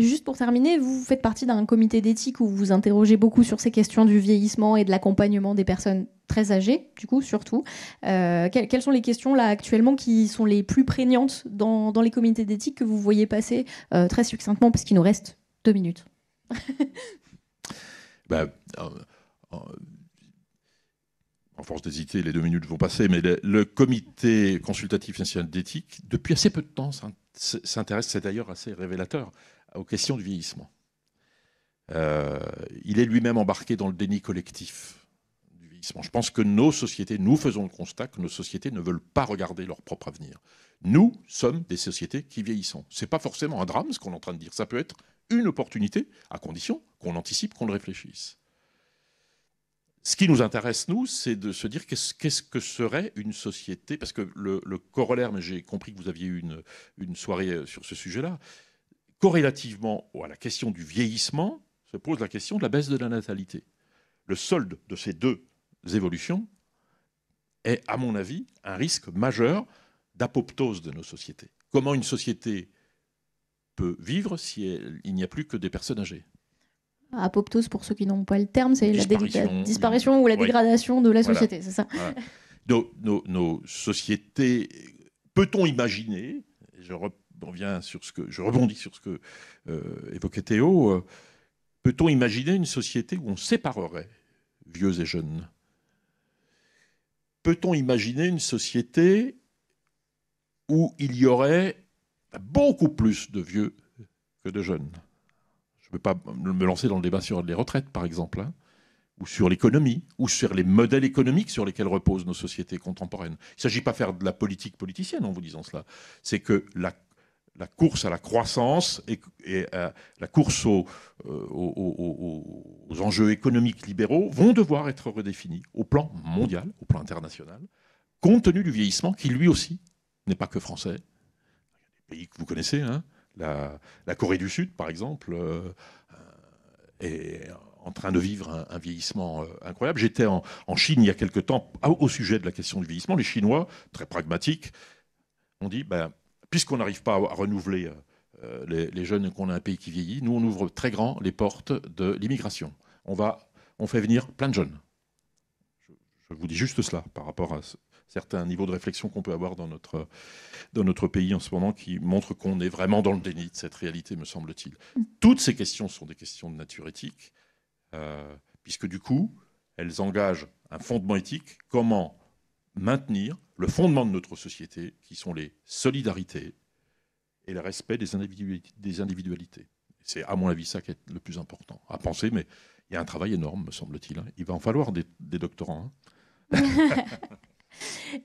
Juste pour terminer, vous faites partie d'un comité d'éthique où vous vous interrogez beaucoup sur ces questions du vieillissement et de l'accompagnement des personnes très âgées, du coup, surtout. Quelles sont les questions, là, actuellement, qui sont les plus prégnantes dans les comités d'éthique que vous voyez passer très succinctement, parce qu'il nous reste 2 minutes. En force d'hésiter, les 2 minutes vont passer, mais le comité consultatif national d'éthique, depuis assez peu de temps, s'intéresse, c'est d'ailleurs assez révélateur, aux questions du vieillissement. Il est lui-même embarqué dans le déni collectif du vieillissement. Je pense que nos sociétés, nous faisons le constat que nos sociétés ne veulent pas regarder leur propre avenir. Nous sommes des sociétés qui vieillissons. Ce n'est pas forcément un drame, ce qu'on est en train de dire. Ça peut être une opportunité, à condition qu'on l'anticipe, qu'on le réfléchisse. Ce qui nous intéresse, nous, c'est de se dire qu'est-ce que serait une société, parce que le corollaire, mais j'ai compris que vous aviez eu une soirée sur ce sujet-là, corrélativement à la question du vieillissement, se pose la question de la baisse de la natalité. Le solde de ces deux évolutions est, à mon avis, un risque majeur d'apoptose de nos sociétés. Comment une société peut vivre si il n'y a plus que des personnes âgées ? Apoptose, pour ceux qui n'ont pas le terme, c'est la disparition ou la ouais. dégradation de la société, voilà. C'est ça. Voilà. Nos sociétés, peut-on imaginer, je rebondis sur ce que évoquait Théo, peut-on imaginer une société où on séparerait vieux et jeunes ? Peut-on imaginer une société où il y aurait beaucoup plus de vieux que de jeunes ? Je ne veux pas me lancer dans le débat sur les retraites, par exemple, ou sur l'économie, ou sur les modèles économiques sur lesquels reposent nos sociétés contemporaines. Il ne s'agit pas de faire de la politique politicienne en vous disant cela. C'est que la course à la croissance et la course aux enjeux économiques libéraux vont devoir être redéfinis au plan mondial, au plan international, compte tenu du vieillissement qui, lui aussi, n'est pas que français. Il y a des pays que vous connaissez, hein. La Corée du Sud, par exemple, est en train de vivre un vieillissement incroyable. J'étais en Chine il y a quelque temps au sujet de la question du vieillissement. Les Chinois, très pragmatiques, ont dit, puisqu'on n'arrive pas à renouveler les jeunes et qu'on a un pays qui vieillit, nous, on ouvre très grand les portes de l'immigration. On fait venir plein de jeunes. Je vous dis juste cela par rapport à certains niveaux de réflexion qu'on peut avoir dans notre pays en ce moment qui montrent qu'on est vraiment dans le déni de cette réalité, me semble-t-il. Toutes ces questions sont des questions de nature éthique, puisque du coup, elles engagent un fondement éthique. Comment maintenir le fondement de notre société, qui sont les solidarités et le respect des individualités. C'est, à mon avis, ça qui est le plus important à penser, mais il y a un travail énorme, me semble-t-il. Il va en falloir des doctorants.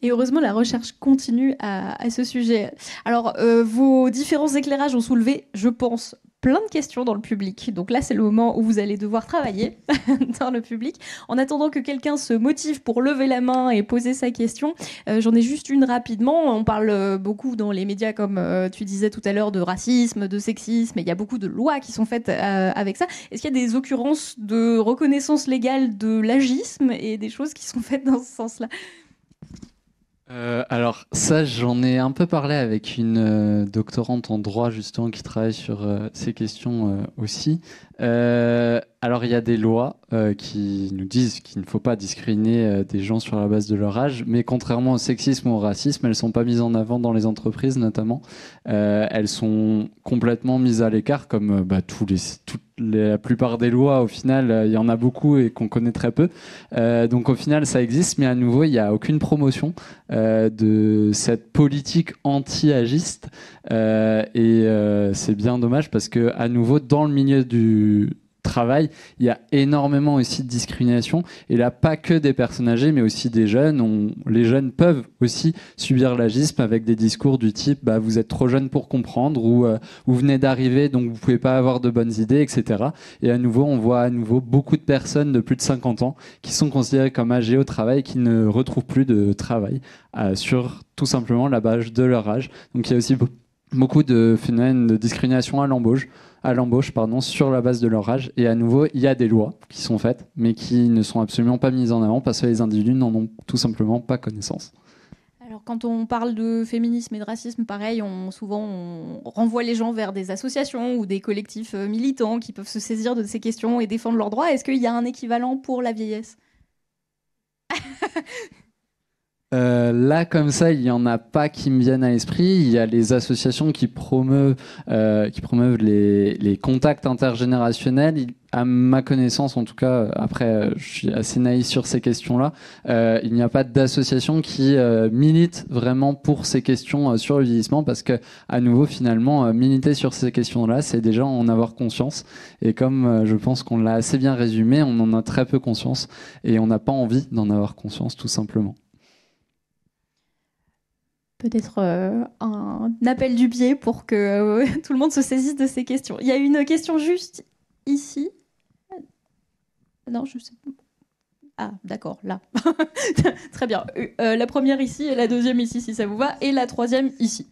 Et heureusement, la recherche continue à ce sujet. Alors, vos différents éclairages ont soulevé, je pense, plein de questions dans le public. Donc là, c'est le moment où vous allez devoir travailler dans le public. En attendant que quelqu'un se motive pour lever la main et poser sa question, j'en ai juste une rapidement. On parle beaucoup dans les médias, comme tu disais tout à l'heure, de racisme, de sexisme, et il y a beaucoup de lois qui sont faites avec ça. Est-ce qu'il y a des occurrences de reconnaissance légale de l'agisme et des choses qui sont faites dans ce sens-là? Alors ça, j'en ai un peu parlé avec une doctorante en droit justement qui travaille sur ces questions aussi. Alors il y a des lois qui nous disent qu'il ne faut pas discriminer des gens sur la base de leur âge, mais contrairement au sexisme ou au racisme, elles ne sont pas mises en avant dans les entreprises notamment. Elles sont complètement mises à l'écart, comme la plupart des lois. Au final, il y en a beaucoup et qu'on connaît très peu. Donc au final, ça existe, mais à nouveau, il n'y a aucune promotion de cette politique anti-agiste. C'est bien dommage parce que à nouveau, dans le milieu du travail, il y a énormément aussi de discrimination, et là pas que des personnes âgées mais aussi des jeunes. Les jeunes peuvent aussi subir l'agisme avec des discours du type vous êtes trop jeune pour comprendre, ou vous venez d'arriver donc vous pouvez pas avoir de bonnes idées, etc. Et à nouveau, on voit beaucoup de personnes de plus de 50 ans qui sont considérées comme âgées au travail, qui ne retrouvent plus de travail sur tout simplement la base de leur âge. Donc il y a aussi beaucoup de phénomènes de discrimination à l'embauche sur la base de leur âge. Et à nouveau, il y a des lois qui sont faites, mais qui ne sont absolument pas mises en avant parce que les individus n'en ont tout simplement pas connaissance. Alors, quand on parle de féminisme et de racisme, pareil, souvent on renvoie les gens vers des associations ou des collectifs militants qui peuvent se saisir de ces questions et défendre leurs droits. Est-ce qu'il y a un équivalent pour la vieillesse? Là, comme ça, il n'y en a pas qui me viennent à l'esprit. Il y a les associations qui promeuvent les contacts intergénérationnels. À ma connaissance, en tout cas, après, je suis assez naïf sur ces questions-là, il n'y a pas d'association qui milite vraiment pour ces questions sur le vieillissement, parce que, à nouveau, finalement, militer sur ces questions-là, c'est déjà en avoir conscience. Et comme je pense qu'on l'a assez bien résumé, on en a très peu conscience et on n'a pas envie d'en avoir conscience, tout simplement. Peut-être un appel du pied pour que tout le monde se saisisse de ces questions. Il y a une question juste ici. Non, je sais pas. Ah, d'accord, là. Très bien. La première ici et la deuxième ici, si ça vous va, et la troisième ici.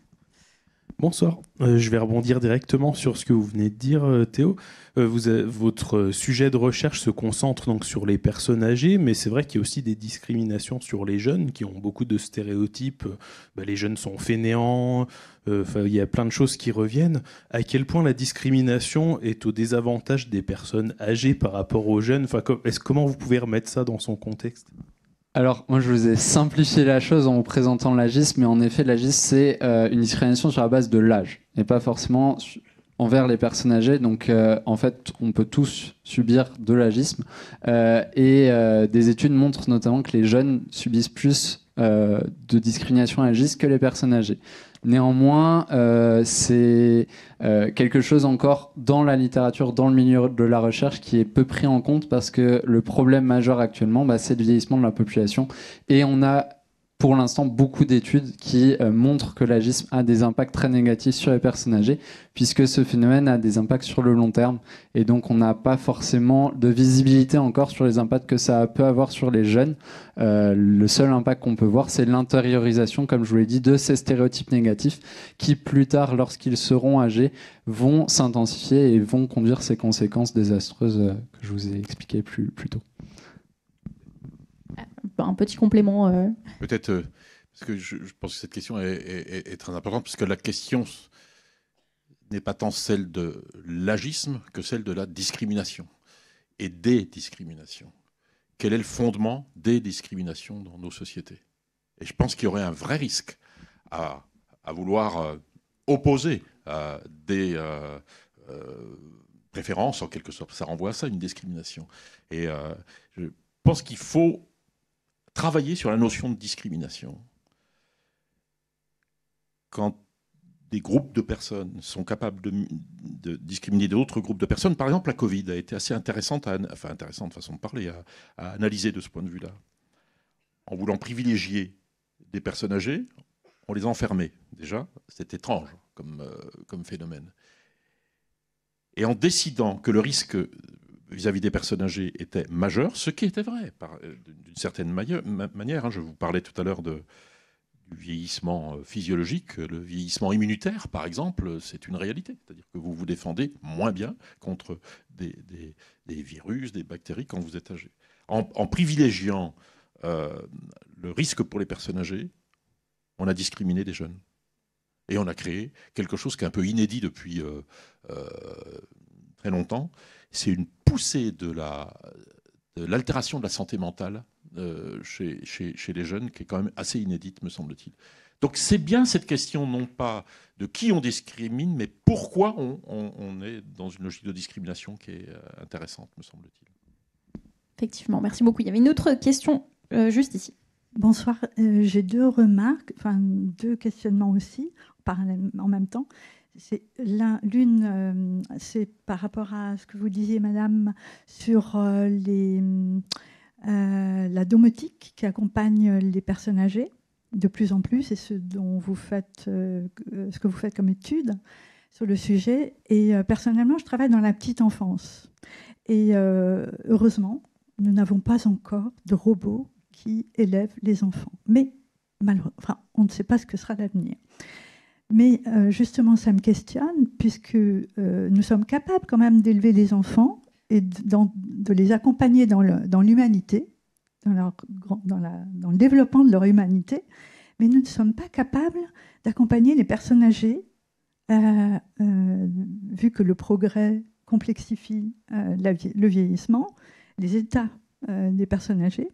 Bonsoir. Je vais rebondir directement sur ce que vous venez de dire, Théo. Votre sujet de recherche se concentre donc sur les personnes âgées, mais c'est vrai qu'il y a aussi des discriminations sur les jeunes qui ont beaucoup de stéréotypes. Les jeunes sont fainéants, il y a plein de choses qui reviennent. À quel point la discrimination est au désavantage des personnes âgées par rapport aux jeunes? Comment vous pouvez remettre ça dans son contexte? Alors, moi, je vous ai simplifié la chose en vous présentant l'agisme, mais en effet, l'agisme, c'est une discrimination sur la base de l'âge, et pas forcément envers les personnes âgées. Donc, en fait, on peut tous subir de l'agisme, et des études montrent notamment que les jeunes subissent plus de discrimination agiste que les personnes âgées. Néanmoins, c'est quelque chose encore dans la littérature, dans le milieu de la recherche, qui est peu pris en compte, parce que le problème majeur actuellement, c'est le vieillissement de la population. Et on a pour l'instant beaucoup d'études qui montrent que l'agisme a des impacts très négatifs sur les personnes âgées, puisque ce phénomène a des impacts sur le long terme. Et donc on n'a pas forcément de visibilité encore sur les impacts que ça peut avoir sur les jeunes. Le seul impact qu'on peut voir, c'est l'intériorisation, comme je vous l'ai dit, de ces stéréotypes négatifs qui, plus tard, lorsqu'ils seront âgés, vont s'intensifier et vont conduire ces conséquences désastreuses que je vous ai expliquées plus tôt. Un petit complément. Peut-être, parce que je pense que cette question est très importante, parce que la question n'est pas tant celle de l'agisme que celle de la discrimination et des discriminations. Quel est le fondement des discriminations dans nos sociétés? Et je pense qu'il y aurait un vrai risque à vouloir opposer des préférences, en quelque sorte. Ça renvoie à ça, une discrimination. Et je pense qu'il faut travailler sur la notion de discrimination. Quand des groupes de personnes sont capables de discriminer d'autres groupes de personnes, par exemple la Covid a été assez intéressante, intéressante façon de parler, à analyser de ce point de vue-là. En voulant privilégier des personnes âgées, on les enfermait. Déjà, c'est étrange comme phénomène. Et en décidant que le risque vis-à-vis des personnes âgées était majeur, ce qui était vrai d'une certaine manière. Je vous parlais tout à l'heure du vieillissement physiologique, le vieillissement immunitaire, par exemple, c'est une réalité. C'est-à-dire que vous vous défendez moins bien contre des virus, des bactéries quand vous êtes âgé. En privilégiant le risque pour les personnes âgées, on a discriminé des jeunes. Et on a créé quelque chose qui est un peu inédit depuis très longtemps. C'est une poussée de l'altération de la santé mentale chez les jeunes qui est quand même assez inédite, me semble-t-il. Donc c'est bien cette question, non pas de qui on discrimine, mais pourquoi on est dans une logique de discrimination qui est intéressante, me semble-t-il. Effectivement, merci beaucoup. Il y avait une autre question juste ici. Bonsoir, j'ai deux remarques, enfin deux questionnements aussi, en même temps. L'une, c'est par rapport à ce que vous disiez, madame, sur la domotique qui accompagne les personnes âgées de plus en plus, et ce que vous faites comme étude sur le sujet. Et personnellement, je travaille dans la petite enfance. Et heureusement, nous n'avons pas encore de robots qui élèvent les enfants. Mais malheureusement, on ne sait pas ce que sera l'avenir. Mais justement, ça me questionne, puisque nous sommes capables quand même d'élever les enfants et de les accompagner dans l'humanité, dans le développement de leur humanité, mais nous ne sommes pas capables d'accompagner les personnes âgées, vu que le progrès complexifie le vieillissement, les états des personnes âgées.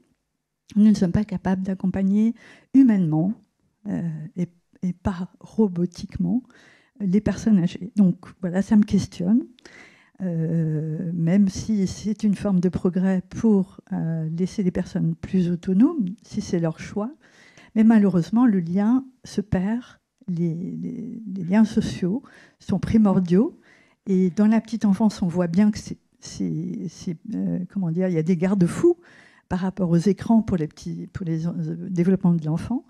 Nous ne sommes pas capables d'accompagner humainement et pas robotiquement les personnes âgées. Donc voilà, ça me questionne, même si c'est une forme de progrès pour laisser les personnes plus autonomes, si c'est leur choix. Mais malheureusement, le lien se perd, les liens sociaux sont primordiaux. Et dans la petite enfance, on voit bien que comment dire, il y a des garde-fous par rapport aux écrans pour les développements de l'enfant.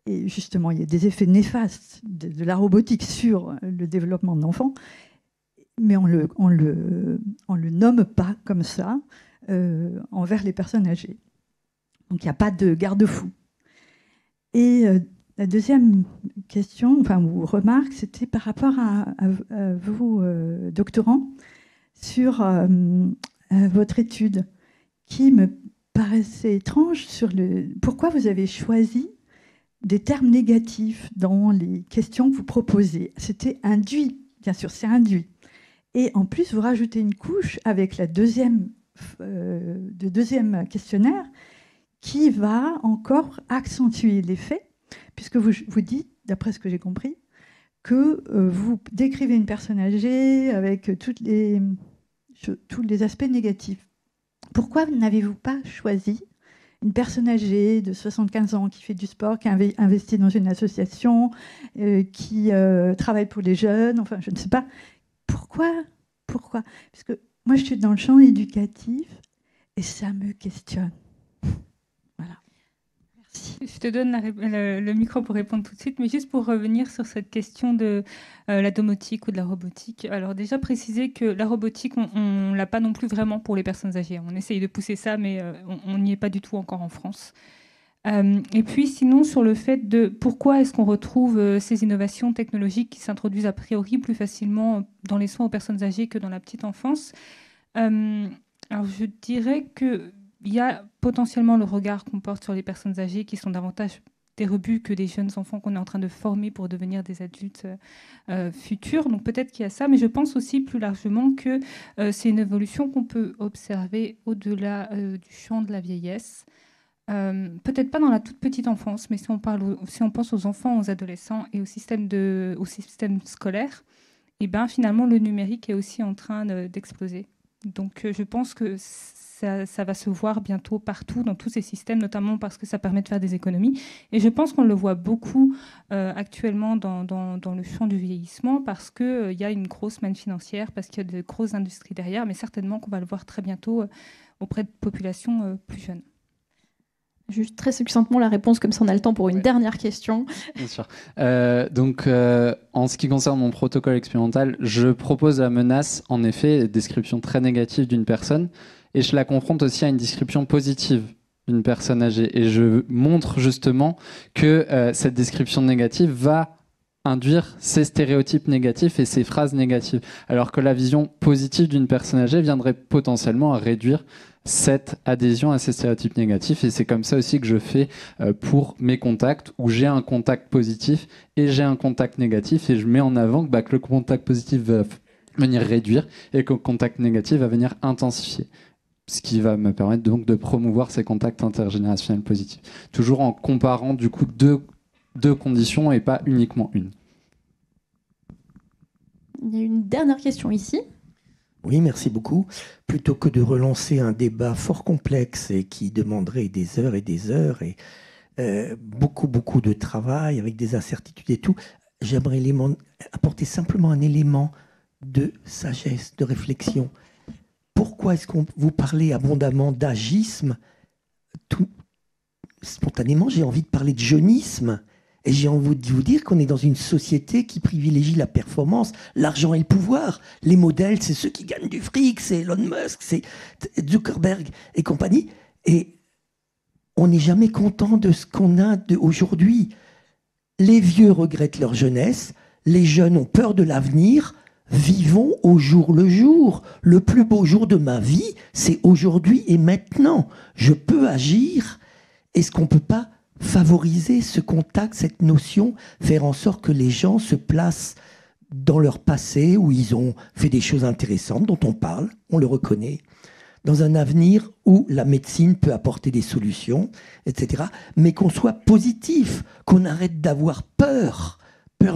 Et justement, il y a des effets néfastes de la robotique sur le développement de l'enfant, mais on le nomme pas comme ça envers les personnes âgées. Donc il n'y a pas de garde-fou. Et la deuxième question, ou remarque, c'était par rapport à vous, doctorants, sur votre étude, qui me paraissait étrange sur pourquoi vous avez choisi des termes négatifs dans les questions que vous proposez. C'était induit, bien sûr, c'est induit. Et en plus, vous rajoutez une couche avec le deuxième questionnaire qui va encore accentuer l'effet, puisque vous dites, d'après ce que j'ai compris, que vous décrivez une personne âgée avec tous les aspects négatifs. Pourquoi n'avez-vous pas choisi une personne âgée de 75 ans qui fait du sport, qui a investi dans une association, qui travaille pour les jeunes, enfin, je ne sais pas. Pourquoi ? Parce que moi, je suis dans le champ éducatif et ça me questionne. Voilà. Merci. Je te donne le micro pour répondre tout de suite, mais juste pour revenir sur cette question de la domotique ou de la robotique. Alors déjà préciser que la robotique, on ne l'a pas non plus vraiment pour les personnes âgées. On essaye de pousser ça, mais on n'y est pas du tout encore en France. Et puis sinon, sur le fait de pourquoi est-ce qu'on retrouve ces innovations technologiques qui s'introduisent a priori plus facilement dans les soins aux personnes âgées que dans la petite enfance. Alors je dirais qu'il y a potentiellement le regard qu'on porte sur les personnes âgées qui sont davantage des rebuts que des jeunes enfants qu'on est en train de former pour devenir des adultes futurs. Donc peut-être qu'il y a ça, mais je pense aussi plus largement que c'est une évolution qu'on peut observer au-delà du champ de la vieillesse. Peut-être pas dans la toute petite enfance, mais si on pense aux enfants, aux adolescents et au système scolaire, et ben finalement le numérique est aussi en train d'exploser. Donc je pense que ça va se voir bientôt partout dans tous ces systèmes, notamment parce que ça permet de faire des économies. Et je pense qu'on le voit beaucoup actuellement dans le champ du vieillissement parce qu'il y a une grosse manne financière, parce qu'il y a de grosses industries derrière, mais certainement qu'on va le voir très bientôt auprès de populations plus jeunes. Juste très succinctement la réponse, comme ça on a le temps pour une dernière question. Bien sûr. En ce qui concerne mon protocole expérimental, je propose la menace, en effet, description très négative d'une personne, et je la confronte aussi à une description positive d'une personne âgée. Et je montre justement que cette description négative va induire ces stéréotypes négatifs et ces phrases négatives, alors que la vision positive d'une personne âgée viendrait potentiellement à réduire cette adhésion à ces stéréotypes négatifs. Et c'est comme ça aussi que je fais pour mes contacts, où j'ai un contact positif et j'ai un contact négatif, et je mets en avant que le contact positif va venir réduire et que le contact négatif va venir intensifier, ce qui va me permettre donc de promouvoir ces contacts intergénérationnels positifs, toujours en comparant du coup deux conditions et pas uniquement une. Il y a une dernière question ici. Oui, merci beaucoup. Plutôt que de relancer un débat fort complexe et qui demanderait des heures et beaucoup de travail avec des incertitudes et tout, j'aimerais apporter simplement un élément de sagesse, de réflexion. Pourquoi est-ce qu'on vous parlez abondamment d'agisme? Spontanément, j'ai envie de parler de jeunisme. Et j'ai envie de vous dire qu'on est dans une société qui privilégie la performance, l'argent et le pouvoir. Les modèles, c'est ceux qui gagnent du fric, c'est Elon Musk, c'est Zuckerberg et compagnie. Et on n'est jamais content de ce qu'on a aujourd'hui. Les vieux regrettent leur jeunesse, les jeunes ont peur de l'avenir. Vivons au jour le jour. Le plus beau jour de ma vie, c'est aujourd'hui et maintenant. Je peux agir. Est-ce qu'on ne peut pas favoriser ce contact, cette notion, faire en sorte que les gens se placent dans leur passé où ils ont fait des choses intéressantes dont on parle, on le reconnaît, dans un avenir où la médecine peut apporter des solutions, etc. Mais qu'on soit positif, qu'on arrête d'avoir peur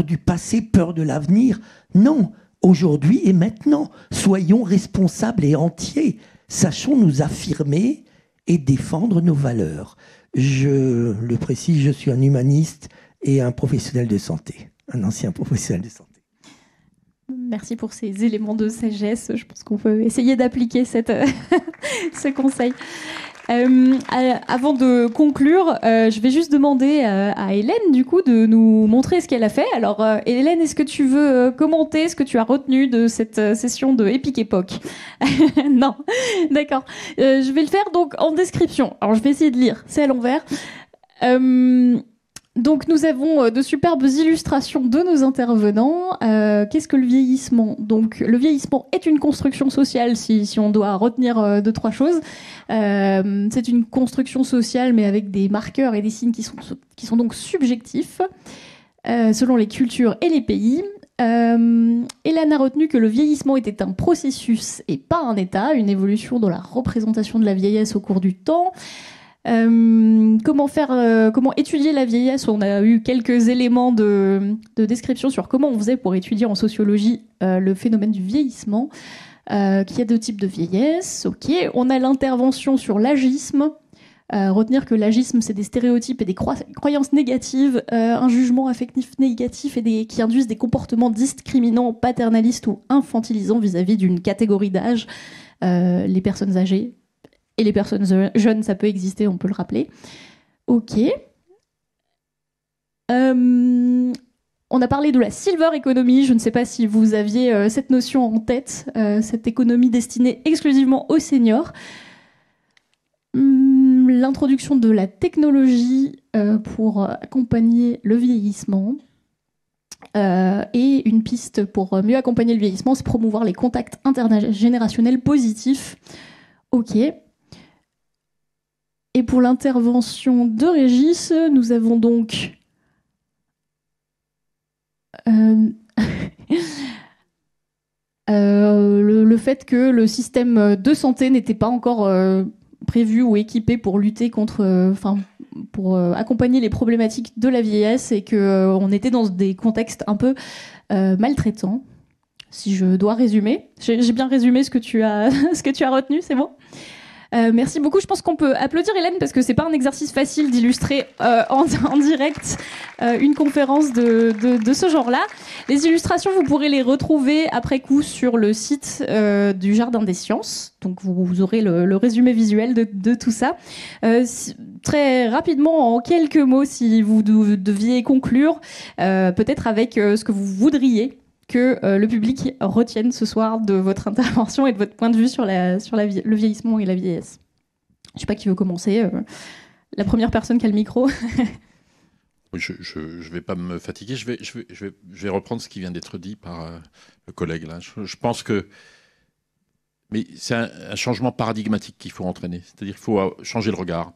du passé, peur de l'avenir. Non, aujourd'hui et maintenant, soyons responsables et entiers, sachons nous affirmer et défendre nos valeurs. Je le précise, je suis un humaniste et un professionnel de santé, un ancien professionnel de santé. Merci pour ces éléments de sagesse. Je pense qu'on peut essayer d'appliquer ce conseil. Avant de conclure, je vais juste demander à Hélène, du coup, de nous montrer ce qu'elle a fait. Alors, Hélène, est-ce que tu veux commenter ce que tu as retenu de cette session de Epic Époque? Non, d'accord. Je vais le faire donc en description. Alors, je vais essayer de lire. C'est à l'envers. Donc nous avons de superbes illustrations de nos intervenants. Qu'est-ce que le vieillissement? Donc le vieillissement est une construction sociale, si on doit retenir 2-3 choses. C'est une construction sociale, mais avec des marqueurs et des signes qui sont donc subjectifs, selon les cultures et les pays. Hélène a retenu que le vieillissement était un processus et pas un état, une évolution dans la représentation de la vieillesse au cours du temps. Comment étudier la vieillesse? On a eu quelques éléments de description sur comment on faisait pour étudier en sociologie le phénomène du vieillissement, qu'il y a 2 types de vieillesse. Ok, on a l'intervention sur l'agisme. Retenir que l'agisme, c'est des stéréotypes et des croyances négatives, un jugement affectif négatif et qui induisent des comportements discriminants, paternalistes ou infantilisants vis-à-vis d'une catégorie d'âge, les personnes âgées. Et les personnes jeunes, ça peut exister, on peut le rappeler. Ok. On a parlé de la silver economy. Je ne sais pas si vous aviez cette notion en tête, cette économie destinée exclusivement aux seniors. L'introduction de la technologie pour accompagner le vieillissement. Et une piste pour mieux accompagner le vieillissement, c'est promouvoir les contacts intergénérationnels positifs. Ok. Et pour l'intervention de Régis, nous avons donc le fait que le système de santé n'était pas encore prévu ou équipé pour lutter contre, pour accompagner les problématiques de la vieillesse, et qu'on était dans des contextes un peu maltraitants. Si je dois résumer, j'ai bien résumé ce que tu as retenu, c'est bon? Merci beaucoup. Je pense qu'on peut applaudir Hélène parce que c'est pas un exercice facile d'illustrer en direct une conférence de ce genre-là. Les illustrations, vous pourrez les retrouver après coup sur le site du Jardin des Sciences. Donc vous aurez le résumé visuel de tout ça. Très rapidement, en quelques mots, si vous deviez conclure, peut-être avec ce que vous voudriez que le public retienne ce soir de votre intervention et de votre point de vue sur le vieillissement et la vieillesse. Je ne sais pas qui veut commencer. La première personne qui a le micro. Oui, je ne vais pas me fatiguer. Je vais reprendre ce qui vient d'être dit par le collègue. Là. Je pense que mais c'est un changement paradigmatique qu'il faut entraîner. C'est-à-dire qu'il faut changer le regard.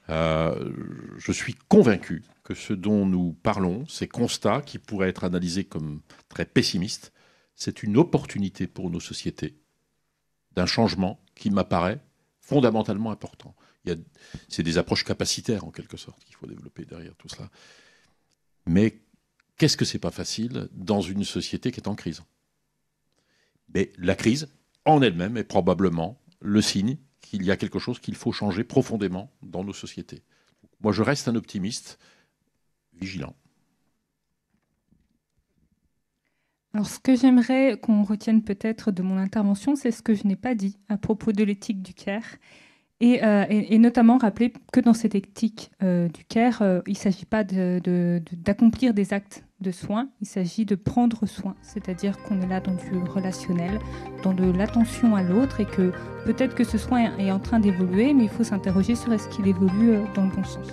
Je suis convaincu que ce dont nous parlons, ces constats qui pourraient être analysés comme très pessimistes, c'est une opportunité pour nos sociétés d'un changement qui m'apparaît fondamentalement important. C'est des approches capacitaires, en quelque sorte, qu'il faut développer derrière tout cela. Mais qu'est-ce que c'est pas facile dans une société qui est en crise ? Mais la crise, en elle-même, est probablement le signe qu'il y a quelque chose qu'il faut changer profondément dans nos sociétés. Moi, je reste un optimiste vigilant. Alors, ce que j'aimerais qu'on retienne peut-être de mon intervention, c'est ce que je n'ai pas dit à propos de l'éthique du care. Et notamment rappeler que dans cette éthique du care, il ne s'agit pas d'accomplir des actes de soins, il s'agit de prendre soin, c'est-à-dire qu'on est là dans du relationnel, dans de l'attention à l'autre, et que peut-être que ce soin est en train d'évoluer, mais il faut s'interroger sur est-ce qu'il évolue dans le bon sens.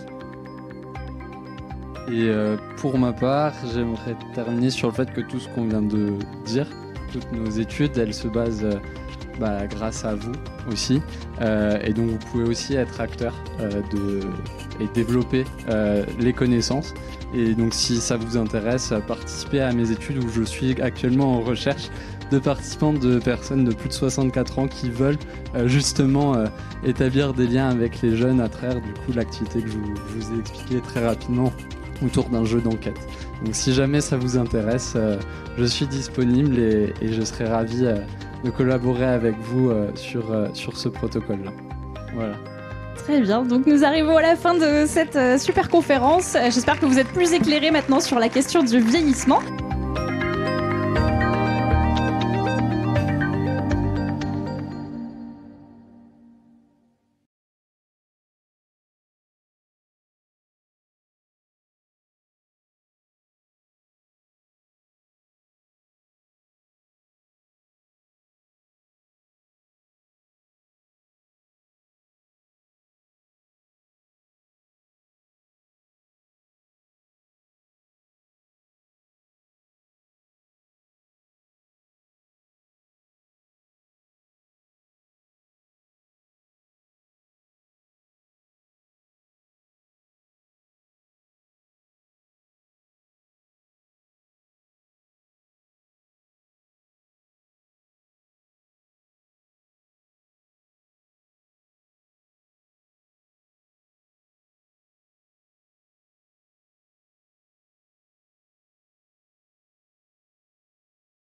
Et pour ma part, j'aimerais terminer sur le fait que tout ce qu'on vient de dire, toutes nos études, elles se basent grâce à vous aussi. Et donc vous pouvez aussi être acteur et développer les connaissances. Et donc si ça vous intéresse, participez à mes études où je suis actuellement en recherche de participants, de personnes de plus de 64 ans qui veulent justement établir des liens avec les jeunes à travers du coup l'activité que je vous ai expliquée très rapidement autour d'un jeu d'enquête. Donc si jamais ça vous intéresse, je suis disponible et je serai ravi de collaborer avec vous sur ce protocole-là. Voilà. Très bien, donc nous arrivons à la fin de cette super conférence. J'espère que vous êtes plus éclairés maintenant sur la question du vieillissement.